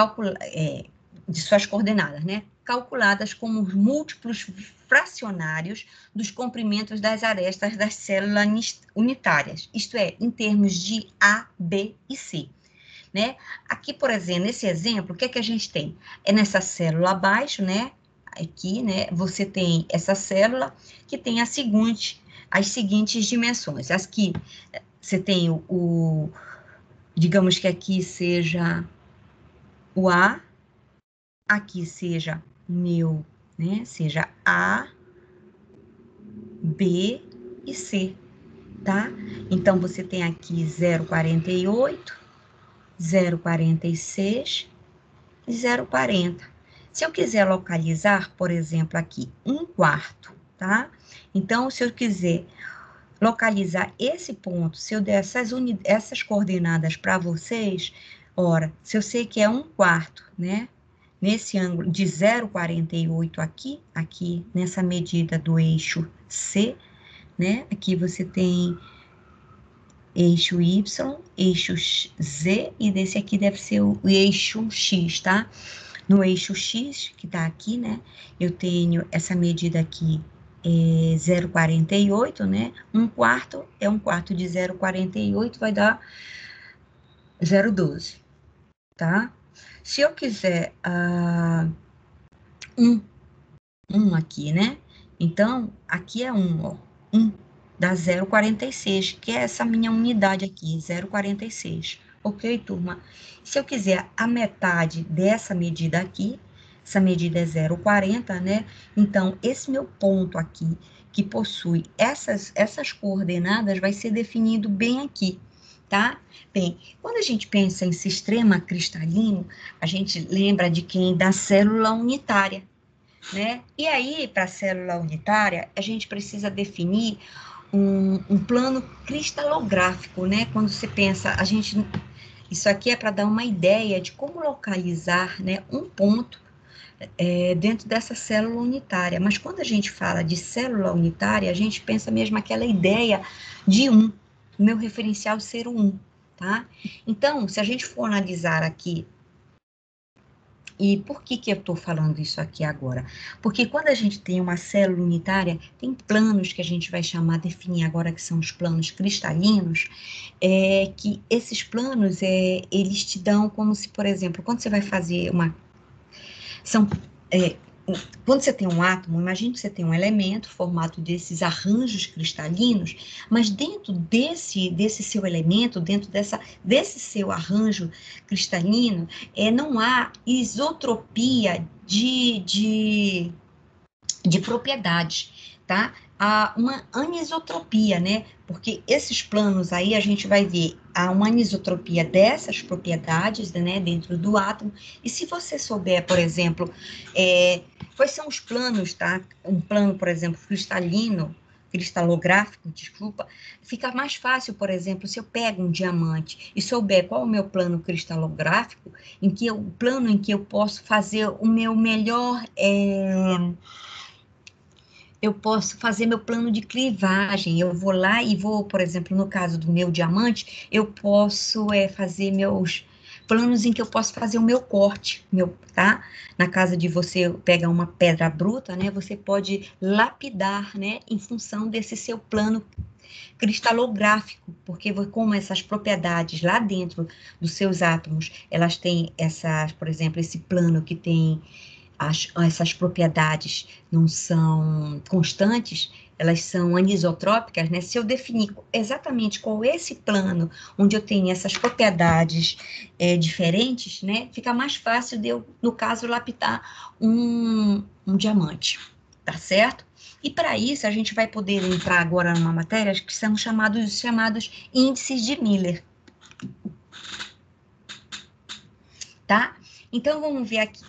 de suas coordenadas, né? Calculadas como os múltiplos fracionários dos comprimentos das arestas das células unitárias, isto é, em termos de A, B e C. Né? Aqui, por exemplo, nesse exemplo, o que é que a gente tem? É nessa célula abaixo, né? Aqui, né? Você tem essa célula que tem as seguintes dimensões. As que você tem digamos que aqui seja o A, aqui seja meu, né? Seja A, B e C, tá? Então, você tem aqui 0,48, 0,46 e 0,40. Se eu quiser localizar, por exemplo, aqui, 1/4, tá? Então, se eu quiser localizar esse ponto, se eu der essas coordenadas para vocês, ora, se eu sei que é 1/4, né? Nesse ângulo de 0,48 aqui, nessa medida do eixo C, né? Aqui você tem eixo Y, eixo Z, e desse aqui deve ser o eixo X, tá? No eixo X, que tá aqui, né, eu tenho essa medida aqui, 0,48, né, 1/4 é 1/4 de 0,48, vai dar 0,12, tá? Se eu quiser um aqui, né, então, aqui é 1, ó, 1 dá 0,46, que é essa minha unidade aqui, 0,46. Ok, turma? Se eu quiser a metade dessa medida aqui, essa medida é 0,40, né? Então, esse meu ponto aqui, que possui essas coordenadas, vai ser definido bem aqui, tá? Bem, quando a gente pensa em sistema cristalino, a gente lembra de quem? Da célula unitária, né? E aí, para a célula unitária, a gente precisa definir um plano cristalográfico, né? Quando você pensa, isso aqui é para dar uma ideia de como localizar, né, um ponto dentro dessa célula unitária. Mas quando a gente fala de célula unitária, a gente pensa mesmo aquela ideia de meu referencial ser o 1, tá? Então, se a gente for analisar aqui E por que que eu estou falando isso aqui agora? Porque quando a gente tem uma célula unitária, tem planos que a gente vai chamar, definir agora, que são os planos cristalinos, que esses planos, eles te dão como se, por exemplo, quando você vai fazer uma... São, quando você tem um átomo, imagine que você tem um elemento formado desses arranjos cristalinos, mas dentro desse seu elemento, dentro desse seu arranjo cristalino, não há isotropia de propriedades, tá? Há uma anisotropia, né? Porque esses planos aí a gente vai ver, há uma anisotropia dessas propriedades, né, dentro do átomo, e se você souber, por exemplo, quais são os planos, tá? Um plano, por exemplo, cristalográfico, desculpa, fica mais fácil, por exemplo, se eu pego um diamante e souber qual é o meu plano cristalográfico, o plano em que eu posso fazer o meu melhor... eu posso fazer meu plano de clivagem, eu vou lá e vou, por exemplo, no caso do meu diamante, eu posso fazer meus planos em que eu posso fazer o meu corte, tá? Na casa de você pega uma pedra bruta, né? Você pode lapidar, né? Em função desse seu plano cristalográfico, porque como essas propriedades lá dentro dos seus átomos, elas têm por exemplo, esse plano que tem essas propriedades não são constantes, elas são anisotrópicas, né? Se eu definir exatamente qual é esse plano onde eu tenho essas propriedades diferentes, né? Fica mais fácil de eu, no caso, lapidar um diamante, tá certo? E para isso, a gente vai poder entrar agora numa matéria que são chamados índices de Miller, tá? Então, vamos ver aqui.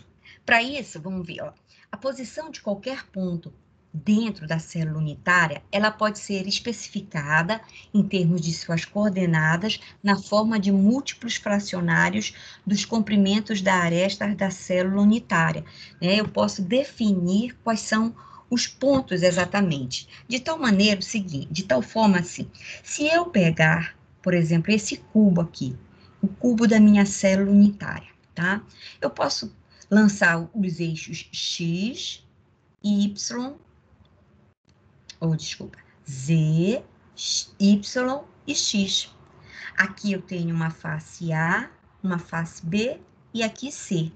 Para isso, vamos ver, ó, a posição de qualquer ponto dentro da célula unitária, ela pode ser especificada em termos de suas coordenadas na forma de múltiplos fracionários dos comprimentos da aresta da célula unitária, né? Eu posso definir quais são os pontos exatamente, de tal maneira, de tal forma assim, se eu pegar, por exemplo, esse cubo aqui, o cubo da minha célula unitária, tá? Eu posso lançar os eixos X, Y, Z, Y e X. Aqui eu tenho uma face A, uma face B e aqui C.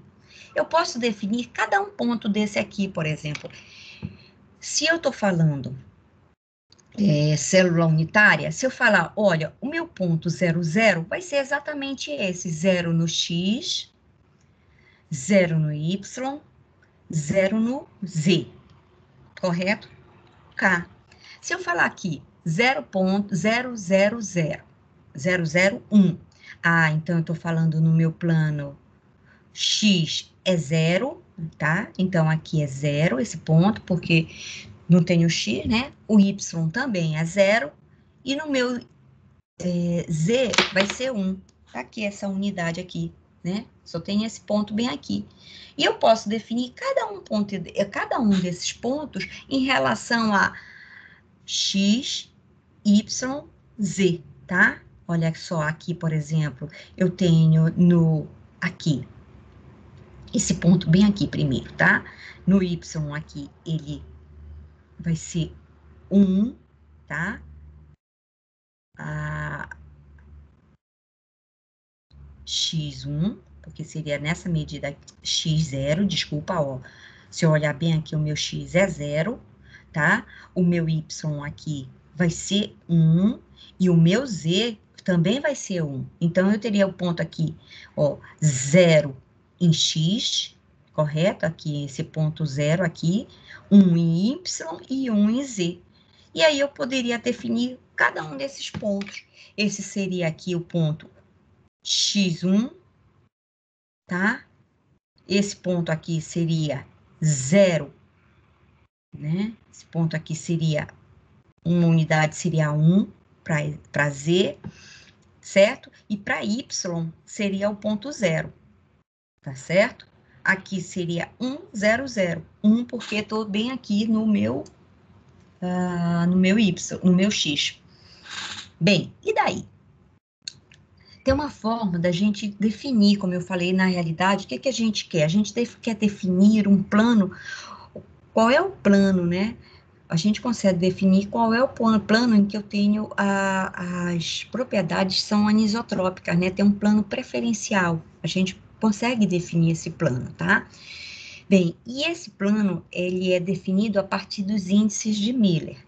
Eu posso definir cada um ponto desse aqui, por exemplo. Se eu estou falando célula unitária, se eu falar, olha, o meu ponto 0, 0 vai ser exatamente esse, 0 no X, 0 no Y, 0 no Z, correto? K. Se eu falar aqui 0.000, 001, então eu estou falando no meu plano X é 0, tá? Então aqui é 0 esse ponto, porque não tem o X, né? O Y também é 0, e no meu Z vai ser 1. Tá aqui essa unidade aqui, né? Só tem esse ponto bem aqui. E eu posso definir cada um desses pontos em relação a X, Y, Z, tá? Olha só, aqui, por exemplo, eu tenho aqui, esse ponto bem aqui primeiro, tá? No Y aqui, ele vai ser 1, tá? X1, porque seria nessa medida X0, desculpa, ó. Se eu olhar bem aqui, o meu X é 0, tá? O meu Y aqui vai ser 1, e o meu Z também vai ser 1. Então, eu teria o ponto aqui, ó, 0 em X, correto? Aqui, esse ponto 0 aqui, 1 em Y e 1 em Z. E aí, eu poderia definir cada um desses pontos. Esse seria aqui o ponto X1, tá? Esse ponto aqui seria 0, né? Esse ponto aqui seria, uma unidade seria 1 para Z, certo? E para Y seria o ponto 0, tá certo? Aqui seria 1, 0, 0. 1 porque estou bem aqui no meu Y, no meu X. Bem, e daí? tem uma forma da gente definir, como eu falei, na realidade, o que a gente quer? A gente quer definir um plano. Qual é o plano, né? A gente consegue definir qual é o plano em que eu tenho as propriedades são anisotrópicas, né? Tem um plano preferencial. A gente consegue definir esse plano, tá? Bem, e esse plano, ele é definido a partir dos índices de Miller.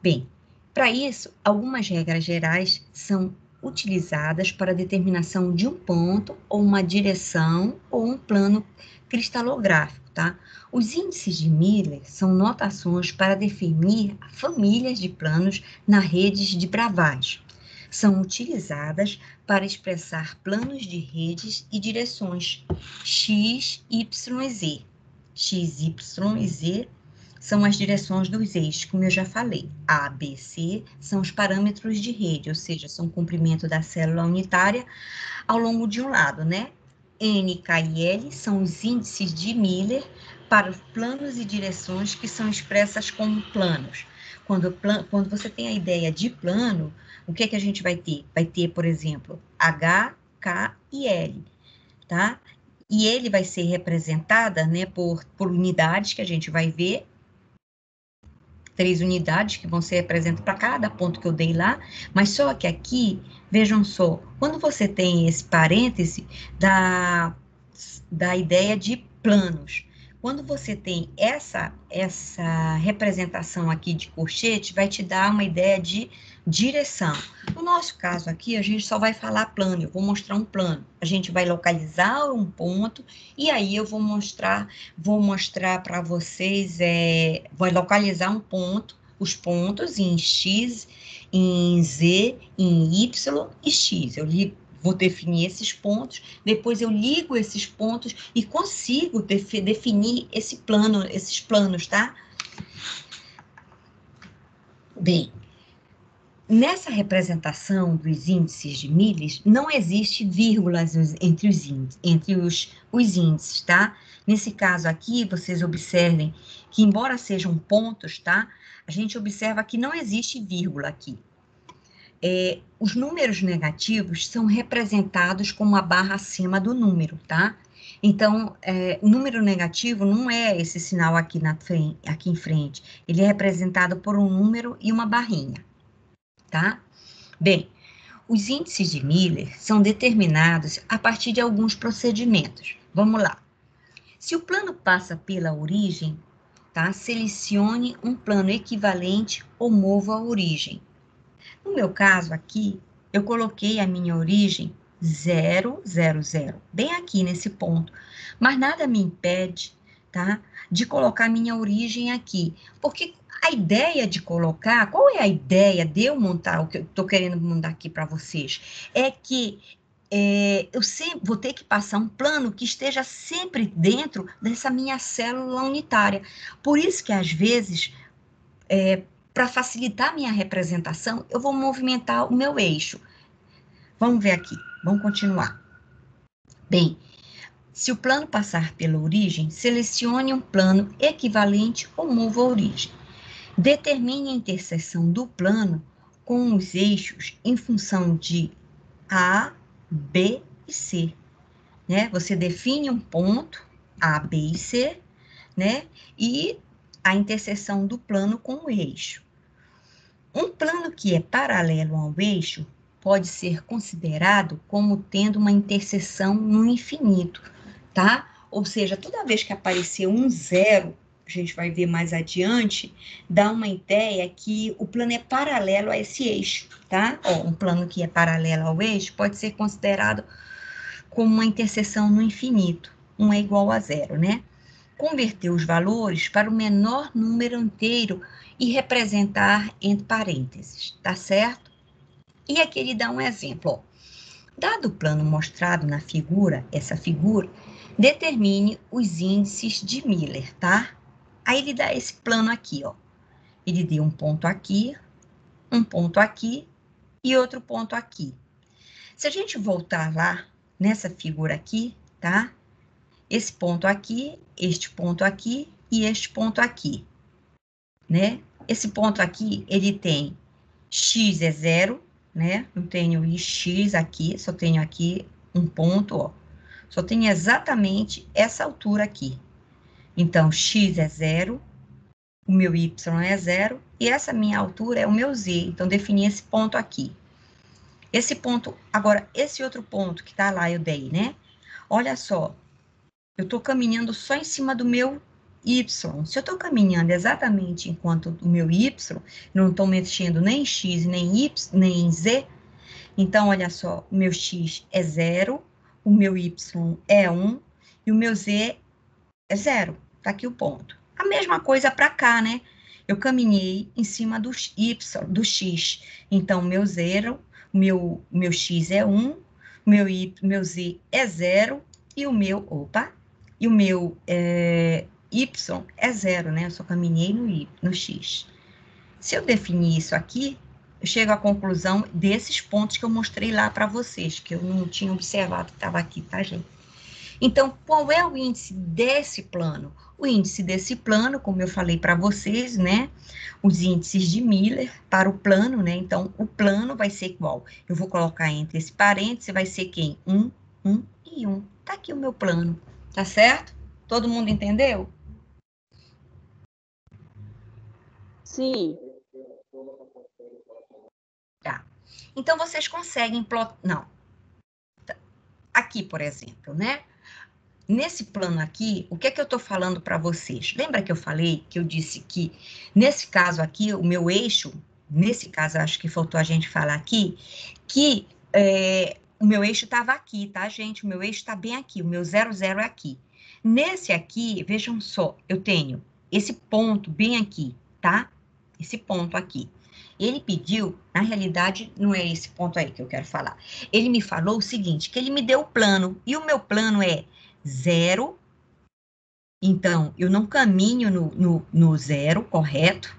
Bem, para isso, algumas regras gerais são utilizadas para a determinação de um ponto, ou uma direção, ou um plano cristalográfico, tá? Os índices de Miller são notações para definir famílias de planos nas redes de Bravais. São utilizadas para expressar planos de redes e direções x, y e z. X, y e z são as direções dos eixos, como eu já falei. A, B, C são os parâmetros de rede, ou seja, são o comprimento da célula unitária ao longo de um lado, né? N, K e L são os índices de Miller para os planos e direções que são expressas como planos. Quando você tem a ideia de plano, o que a gente vai ter? Vai ter, por exemplo, H, K e L, tá? E ele vai ser representada, né, por unidades que a gente vai ver, 3 unidades que vão ser representadas para cada ponto que eu dei lá, mas só que aqui, vejam só, quando você tem esse parêntese da ideia de planos, quando você tem essa representação aqui de colchete, vai te dar uma ideia de direção. No nosso caso aqui, a gente só vai falar plano, eu vou mostrar um plano. A gente vai localizar um ponto, e aí eu vou mostrar para vocês, vou localizar um ponto, os pontos em X, em Z, em Y e X. Vou definir esses pontos, depois eu ligo esses pontos e consigo definir esses planos, tá? Bem, nessa representação dos índices de Miller, não existe vírgulas entre os índices, tá? Nesse caso aqui, vocês observem que, embora sejam pontos, tá? A gente observa que não existe vírgula aqui. Os números negativos são representados com uma barra acima do número, tá? Então, número negativo não é esse sinal aqui em frente. Ele é representado por um número e uma barrinha, tá? Bem, os índices de Miller são determinados a partir de alguns procedimentos. Vamos lá. Se o plano passa pela origem, tá? Selecione um plano equivalente ou mova a origem. No meu caso aqui, eu coloquei a minha origem 0, 0, 0, bem aqui nesse ponto, mas nada me impede, tá, de colocar minha origem aqui, porque a ideia de colocar, qual é a ideia de eu montar o que eu estou querendo mandar aqui para vocês? É que eu sempre vou ter que passar um plano que esteja sempre dentro dessa minha célula unitária. Por isso que, às vezes, para facilitar a minha representação, eu vou movimentar o meu eixo. Vamos ver aqui, vamos continuar. Bem, se o plano passar pela origem, selecione um plano equivalente ou mova a origem. Determine a interseção do plano com os eixos em função de A, B e C. Né? Você define um ponto, A, B e C, né? E a interseção do plano com o eixo. Um plano que é paralelo ao eixo pode ser considerado como tendo uma interseção no infinito, tá? Ou seja, toda vez que aparecer um zero, a gente vai ver mais adiante, dá uma ideia que o plano é paralelo a esse eixo, tá? Ó, um plano que é paralelo ao eixo pode ser considerado como uma interseção no infinito. 1 é igual a 0, né? Converter os valores para o menor número inteiro e representar entre parênteses, tá certo? E aqui ele dá um exemplo, ó. Dado o plano mostrado na figura, essa figura, determine os índices de Miller, tá? Aí ele dá esse plano aqui, ó. Ele deu um ponto aqui e outro ponto aqui. Se a gente voltar lá, nessa figura aqui, tá? Esse ponto aqui, este ponto aqui e este ponto aqui, né? Esse ponto aqui, ele tem x é 0, né? Não tenho x aqui, só tenho aqui um ponto, ó. Só tenho exatamente essa altura aqui. Então, x é 0, o meu y é 0, e essa minha altura é o meu z. Então, defini esse ponto aqui. Esse ponto, agora, esse outro ponto que tá lá, eu dei, né? Olha só, eu tô caminhando só em cima do meu y. Se eu tô caminhando exatamente enquanto o meu y, não tô mexendo nem em x, nem em y, nem em z, então, olha só, o meu x é 0, o meu y é 1, e o meu z é 0. Tá aqui o ponto. A mesma coisa para cá, né? Eu caminhei em cima do y, do x. Então, meu 0, meu x é 1, meu z é 0, e o meu, e o meu y é 0, né? Eu só caminhei no x. Se eu definir isso aqui, eu chego à conclusão desses pontos que eu mostrei lá para vocês, que eu não tinha observado que estava aqui, tá, gente? Então, qual é o índice desse plano? O índice desse plano, como eu falei para vocês, né? Os índices de Miller para o plano, né? Então, o plano vai ser igual. Eu vou colocar entre esse parênteses, vai ser quem? 1, 1 e 1. Tá aqui o meu plano, tá certo? Todo mundo entendeu? Sim. Tá. Então, vocês conseguem plotar... Não. Aqui, por exemplo, né? Nesse plano aqui, o que é que eu estou falando para vocês? Lembra que eu falei, que eu disse que, nesse caso aqui, o meu eixo, nesse caso, acho que faltou a gente falar aqui, que o meu eixo estava aqui, tá, gente? O meu eixo está bem aqui, o meu 0, 0 é aqui. Nesse aqui, vejam só, eu tenho esse ponto bem aqui, tá? Esse ponto aqui. Ele pediu, na realidade, não é esse ponto aí que eu quero falar. Ele me falou o seguinte, que ele me deu o plano, e o meu plano é 0, então, eu não caminho no 0, correto?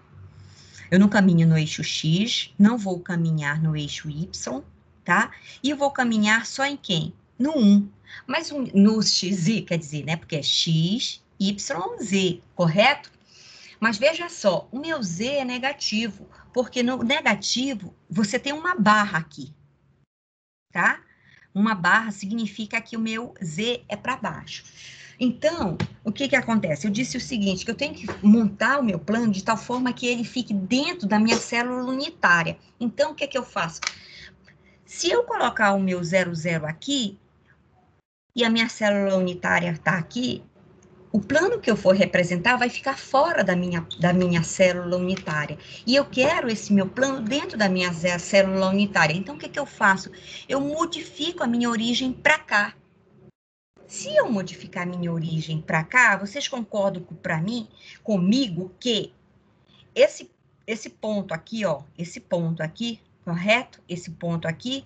Eu não caminho no eixo X, não vou caminhar no eixo Y, tá? E eu vou caminhar só em quem? No 1. Mas no XY, quer dizer, né? Porque é X, Y, Z, correto? Mas veja só, o meu Z é negativo, porque no negativo você tem uma barra aqui, tá? Uma barra significa que o meu Z é para baixo. Então, o que que acontece? Eu disse o seguinte, que eu tenho que montar o meu plano de tal forma que ele fique dentro da minha célula unitária. Então, o que que eu faço? Se eu colocar o meu 00 aqui, e a minha célula unitária está aqui, o plano que eu for representar vai ficar fora da minha célula unitária. E eu quero esse meu plano dentro da minha célula unitária. Então, o que que eu faço? Eu modifico a minha origem para cá. Se eu modificar a minha origem para cá, vocês concordam comigo que esse ponto aqui, ó, esse ponto aqui, correto? Esse ponto aqui,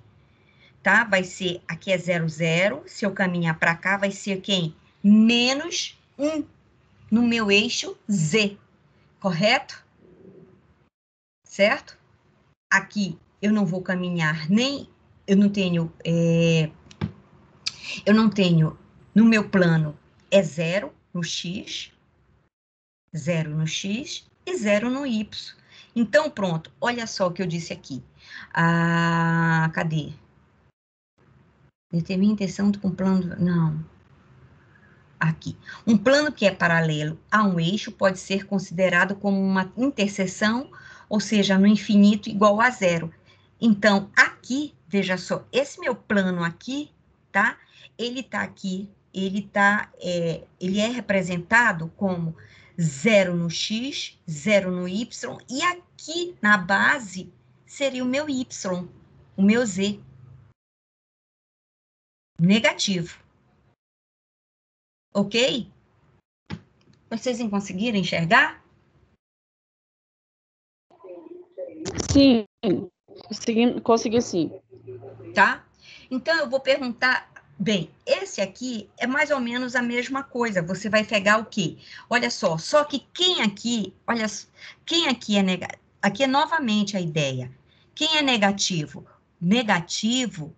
tá? Vai ser, aqui é 0, 0. Se eu caminhar para cá, vai ser quem? Menos 1 no meu eixo Z, correto? Certo? Aqui eu não vou caminhar nem, eu não tenho, no meu plano é 0 no X, 0 no X e 0 no Y. Então, pronto, olha só o que eu disse aqui. Cadê? Determina a intenção com plano... Não. Aqui. Um plano que é paralelo a um eixo pode ser considerado como uma interseção, ou seja, no infinito igual a 0. Então, aqui, veja só, esse meu plano aqui, tá? Ele tá aqui, ele é representado como 0 no X, 0 no Y, e aqui na base seria o meu Y, o meu Z. Negativo. Ok? Vocês conseguiram enxergar? Sim, consegui sim. Tá? Então, eu vou perguntar... Bem, esse aqui é mais ou menos a mesma coisa. Você vai pegar o quê? Olha só que quem aqui... Olha, quem aqui é negativo? Aqui é novamente a ideia. Quem é negativo? Negativo,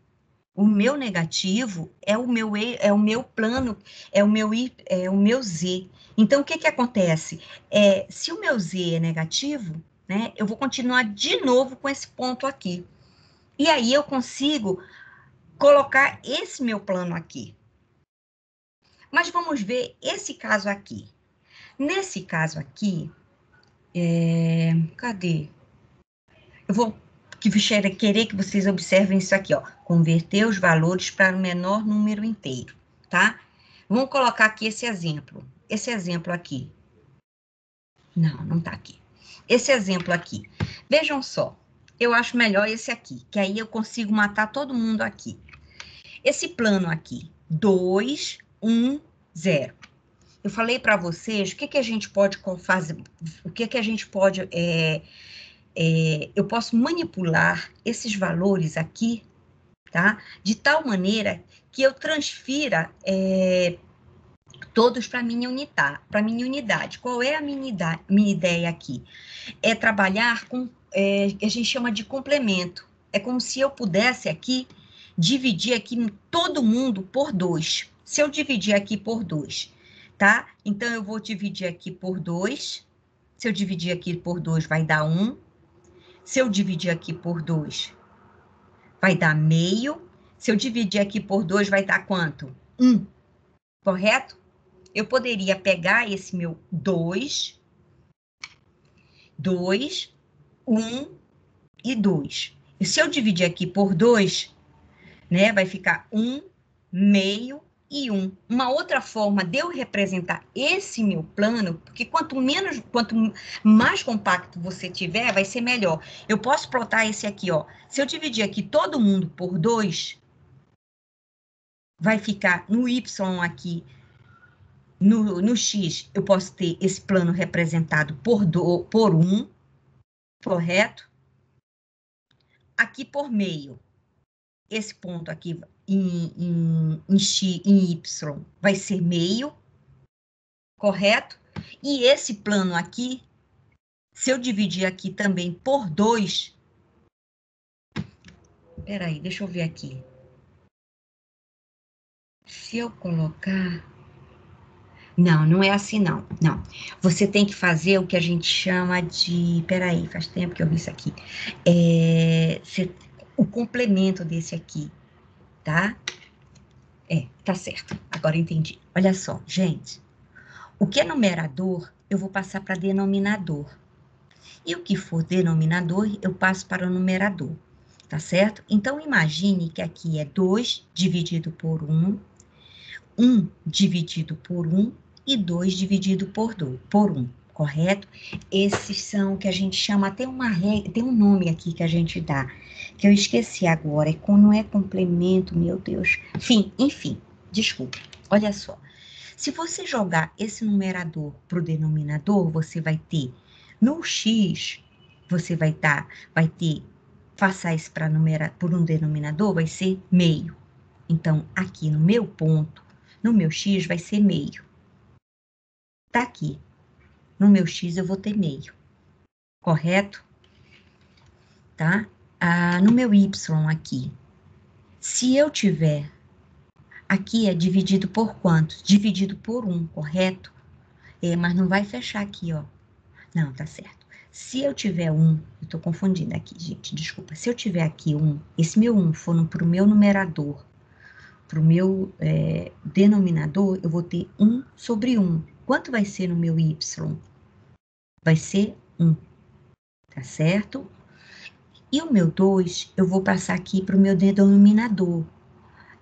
o meu negativo é o meu plano, é o meu Z. Então, o que que acontece? Se o meu Z é negativo, né, eu vou continuar de novo com esse ponto aqui. E aí eu consigo colocar esse meu plano aqui. Mas vamos ver esse caso aqui. Nesse caso aqui, cadê? Eu vou querer que vocês observem isso aqui, ó. Converter os valores para o menor número inteiro, tá? Vamos colocar aqui esse exemplo. Esse exemplo aqui. Não, não tá aqui. Esse exemplo aqui. Vejam só. Eu acho melhor esse aqui, que aí eu consigo matar todo mundo aqui. Esse plano aqui, 2, 1, 0. Eu falei para vocês o que a gente pode fazer, o que a gente pode, eu posso manipular esses valores aqui, tá? De tal maneira que eu transfira todos para minha unidade. Qual é a minha ideia aqui? É trabalhar com, que a gente chama de complemento. É como se eu pudesse aqui dividir aqui todo mundo por 2. Se eu dividir aqui por 2, tá? Então, eu vou dividir aqui por 2. Se eu dividir aqui por 2, vai dar 1. Se eu dividir aqui por 2, vai dar meio. Se eu dividir aqui por 2, vai dar quanto? 1. Correto? Eu poderia pegar esse meu 2, 1 e 2. E se eu dividir aqui por 2, né, vai ficar 1, meio e 1. Uma outra forma de eu representar esse meu plano, porque quanto mais compacto você tiver, vai ser melhor. Eu posso plotar esse aqui, ó. Se eu dividir aqui todo mundo por 2, vai ficar no Y aqui, no X, eu posso ter esse plano representado por 1, correto? Aqui por meio. Esse ponto aqui em Y vai ser meio, correto? E esse plano aqui, se eu dividir aqui também por 2, peraí, deixa eu ver aqui. Se eu colocar... Não, não é assim não, não. Você tem que fazer o que a gente chama de... Peraí, faz tempo que eu vi isso aqui. O complemento desse aqui, tá? Tá certo. Agora entendi. Olha só, gente. O que é numerador, eu vou passar para denominador. E o que for denominador, eu passo para o numerador. Tá certo? Então, imagine que aqui é 2 dividido por 1, 1 dividido por 1 e 2 dividido por 1, correto? Esses são o que a gente chama, tem um nome aqui que a gente dá, que eu esqueci agora, não é complemento, meu Deus. Enfim, desculpa, olha só. Se você jogar esse numerador para o denominador, você vai ter, no X, você vai ter, passar isso por um denominador, vai ser meio. Então, aqui no meu ponto, no meu X vai ser meio. Tá aqui. No meu X eu vou ter meio. Correto? Tá? No meu Y aqui, se eu tiver... Aqui é dividido por quantos? Dividido por 1, correto? Mas não vai fechar aqui, ó. Não, tá certo. Se eu tiver 1, eu tô confundindo aqui, gente, desculpa. Se eu tiver aqui 1, esse meu 1 for pro meu numerador, pro meu denominador, eu vou ter 1 sobre 1. Quanto vai ser no meu Y? Vai ser 1, tá certo? E o meu 2, eu vou passar aqui pro meu denominador.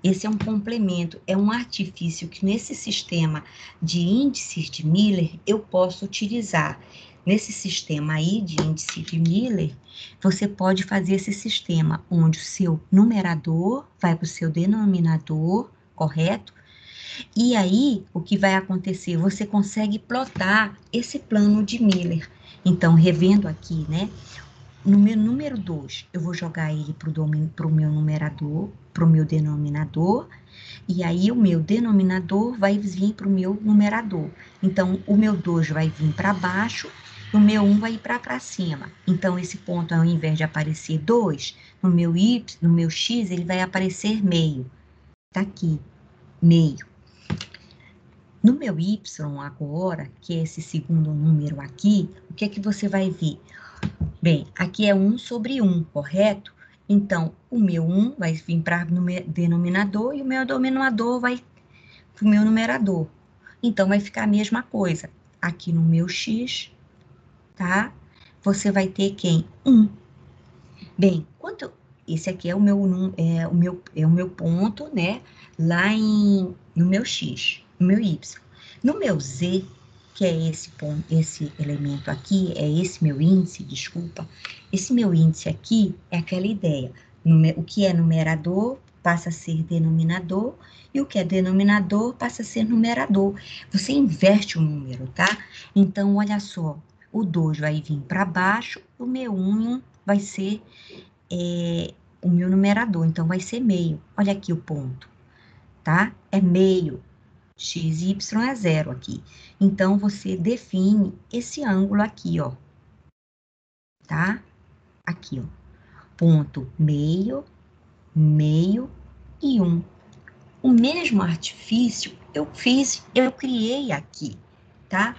Esse é um complemento, é um artifício que nesse sistema de índices de Miller eu posso utilizar. Nesse sistema aí de índice de Miller, você pode fazer esse sistema onde o seu numerador vai para o seu denominador, correto? E aí, o que vai acontecer? Você consegue plotar esse plano de Miller. Então, revendo aqui, né? No meu número 2, eu vou jogar ele para o meu numerador, para o meu denominador, e aí o meu denominador vai vir para o meu numerador. Então, o meu 2 vai vir para baixo, o meu 1 vai ir para cima. Então, esse ponto, ao invés de aparecer 2, no meu Y, no meu X, ele vai aparecer meio. Tá aqui, meio. No meu Y agora, que é esse segundo número aqui, o que é que você vai ver? Bem, aqui é 1 sobre 1, correto? Então, o meu 1 vai vir para o denominador e o meu denominador vai para o meu numerador. Então, vai ficar a mesma coisa. Aqui no meu x, tá? Você vai ter quem? 1. Bem, esse aqui é o meu ponto, né? Lá no meu x, no meu y. No meu z, que é esse ponto, esse elemento aqui, é esse meu índice, desculpa. Esse meu índice aqui é aquela ideia. O que é numerador passa a ser denominador, e o que é denominador passa a ser numerador. Você inverte o número, tá? Então, olha só, o 2 vai vir para baixo, o meu 1 vai ser o meu numerador, então vai ser meio. Olha aqui o ponto, tá? É meio. X e Y é 0 aqui. Então, você define esse ângulo aqui, ó. Tá? Aqui, ó. Ponto meio, meio e 1. O mesmo artifício eu criei aqui, tá?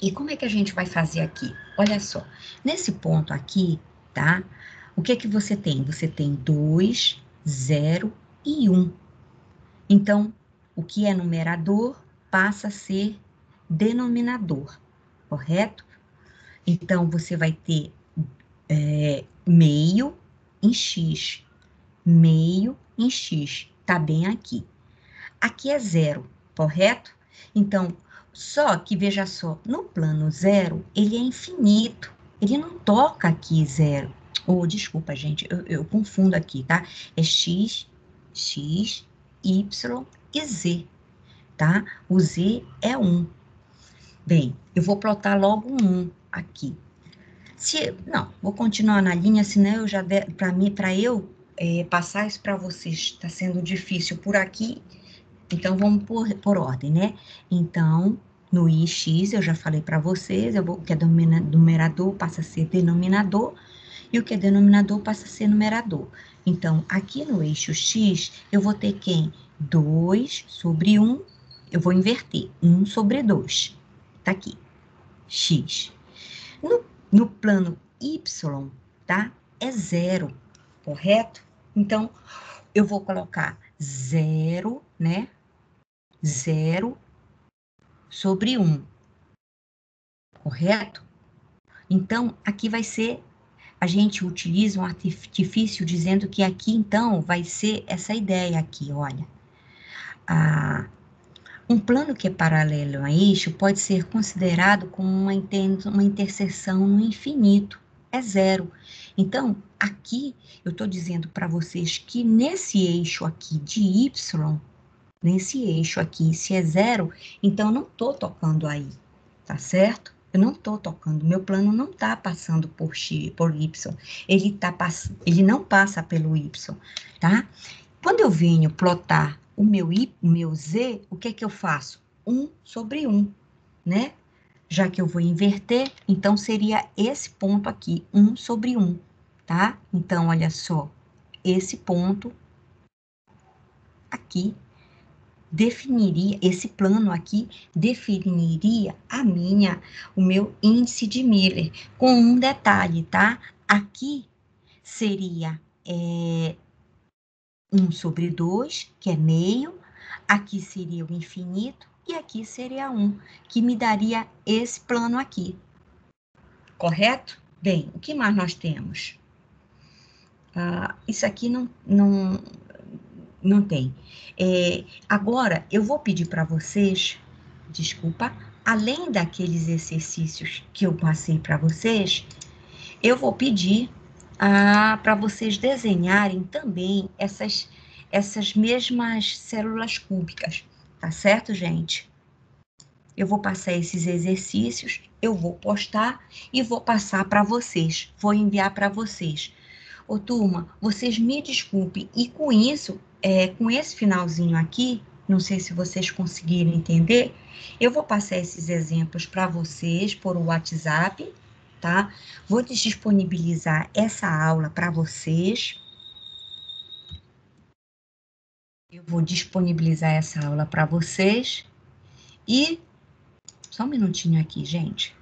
E como é que a gente vai fazer aqui? Olha só, nesse ponto aqui, tá? O que que você tem? Você tem 2, 0 e 1. Então, o que é numerador passa a ser denominador, correto? Então, você vai ter meio em x, meio em x, tá bem aqui. Aqui é 0, correto? Então, só que, veja só, no plano 0, ele é infinito. Ele não toca aqui 0. Oh, desculpa, gente, eu confundo aqui, tá? É x, x, y e z, tá? O z é 1. Bem, eu vou plotar logo um 1 aqui. Não, vou continuar na linha, senão eu já para eu passar isso para vocês está sendo difícil por aqui. Então, vamos por ordem, né? Então, no ix, eu já falei para vocês, o que é numerador passa a ser denominador, e o que é denominador passa a ser numerador. Então, aqui no eixo x, eu vou ter quem? 2 sobre 1, eu vou inverter, 1 sobre 2, tá aqui, x. No plano y, tá? É 0, correto? Então, eu vou colocar 0, né? 0 sobre 1, correto? Então, aqui vai ser, a gente utiliza um artifício dizendo que aqui, então, vai ser essa ideia aqui, olha. Um plano que é paralelo a eixo pode ser considerado como uma interseção no infinito, é 0. Então, aqui, eu estou dizendo para vocês que nesse eixo aqui de y, nesse eixo aqui, se é 0, então não estou tocando aí, tá certo? Eu não estou tocando, meu plano não está passando por x, por y, ele não passa pelo y, tá? Quando eu venho plotar o meu z, o que é que eu faço? 1 sobre 1, né? Já que eu vou inverter, então seria esse ponto aqui, 1 sobre 1, tá? Então, olha só, esse ponto aqui esse plano aqui definiria o meu índice de Miller, com um detalhe, tá? Aqui seria 1 sobre 2, que é meio, aqui seria o infinito, e aqui seria 1, que me daria esse plano aqui, correto? Bem, o que mais nós temos? Isso aqui não tem. Agora, eu vou pedir para vocês, desculpa, além daqueles exercícios que eu passei para vocês, eu vou pedir para vocês desenharem também essas mesmas células cúbicas, tá certo, gente? Eu vou passar esses exercícios, eu vou postar e vou passar para vocês, vou enviar para vocês. Ô, turma, vocês me desculpem, e com isso, com esse finalzinho aqui, não sei se vocês conseguiram entender, eu vou passar esses exemplos para vocês por WhatsApp, tá? Vou disponibilizar essa aula para vocês. Eu vou disponibilizar essa aula para vocês. E, só um minutinho aqui, gente.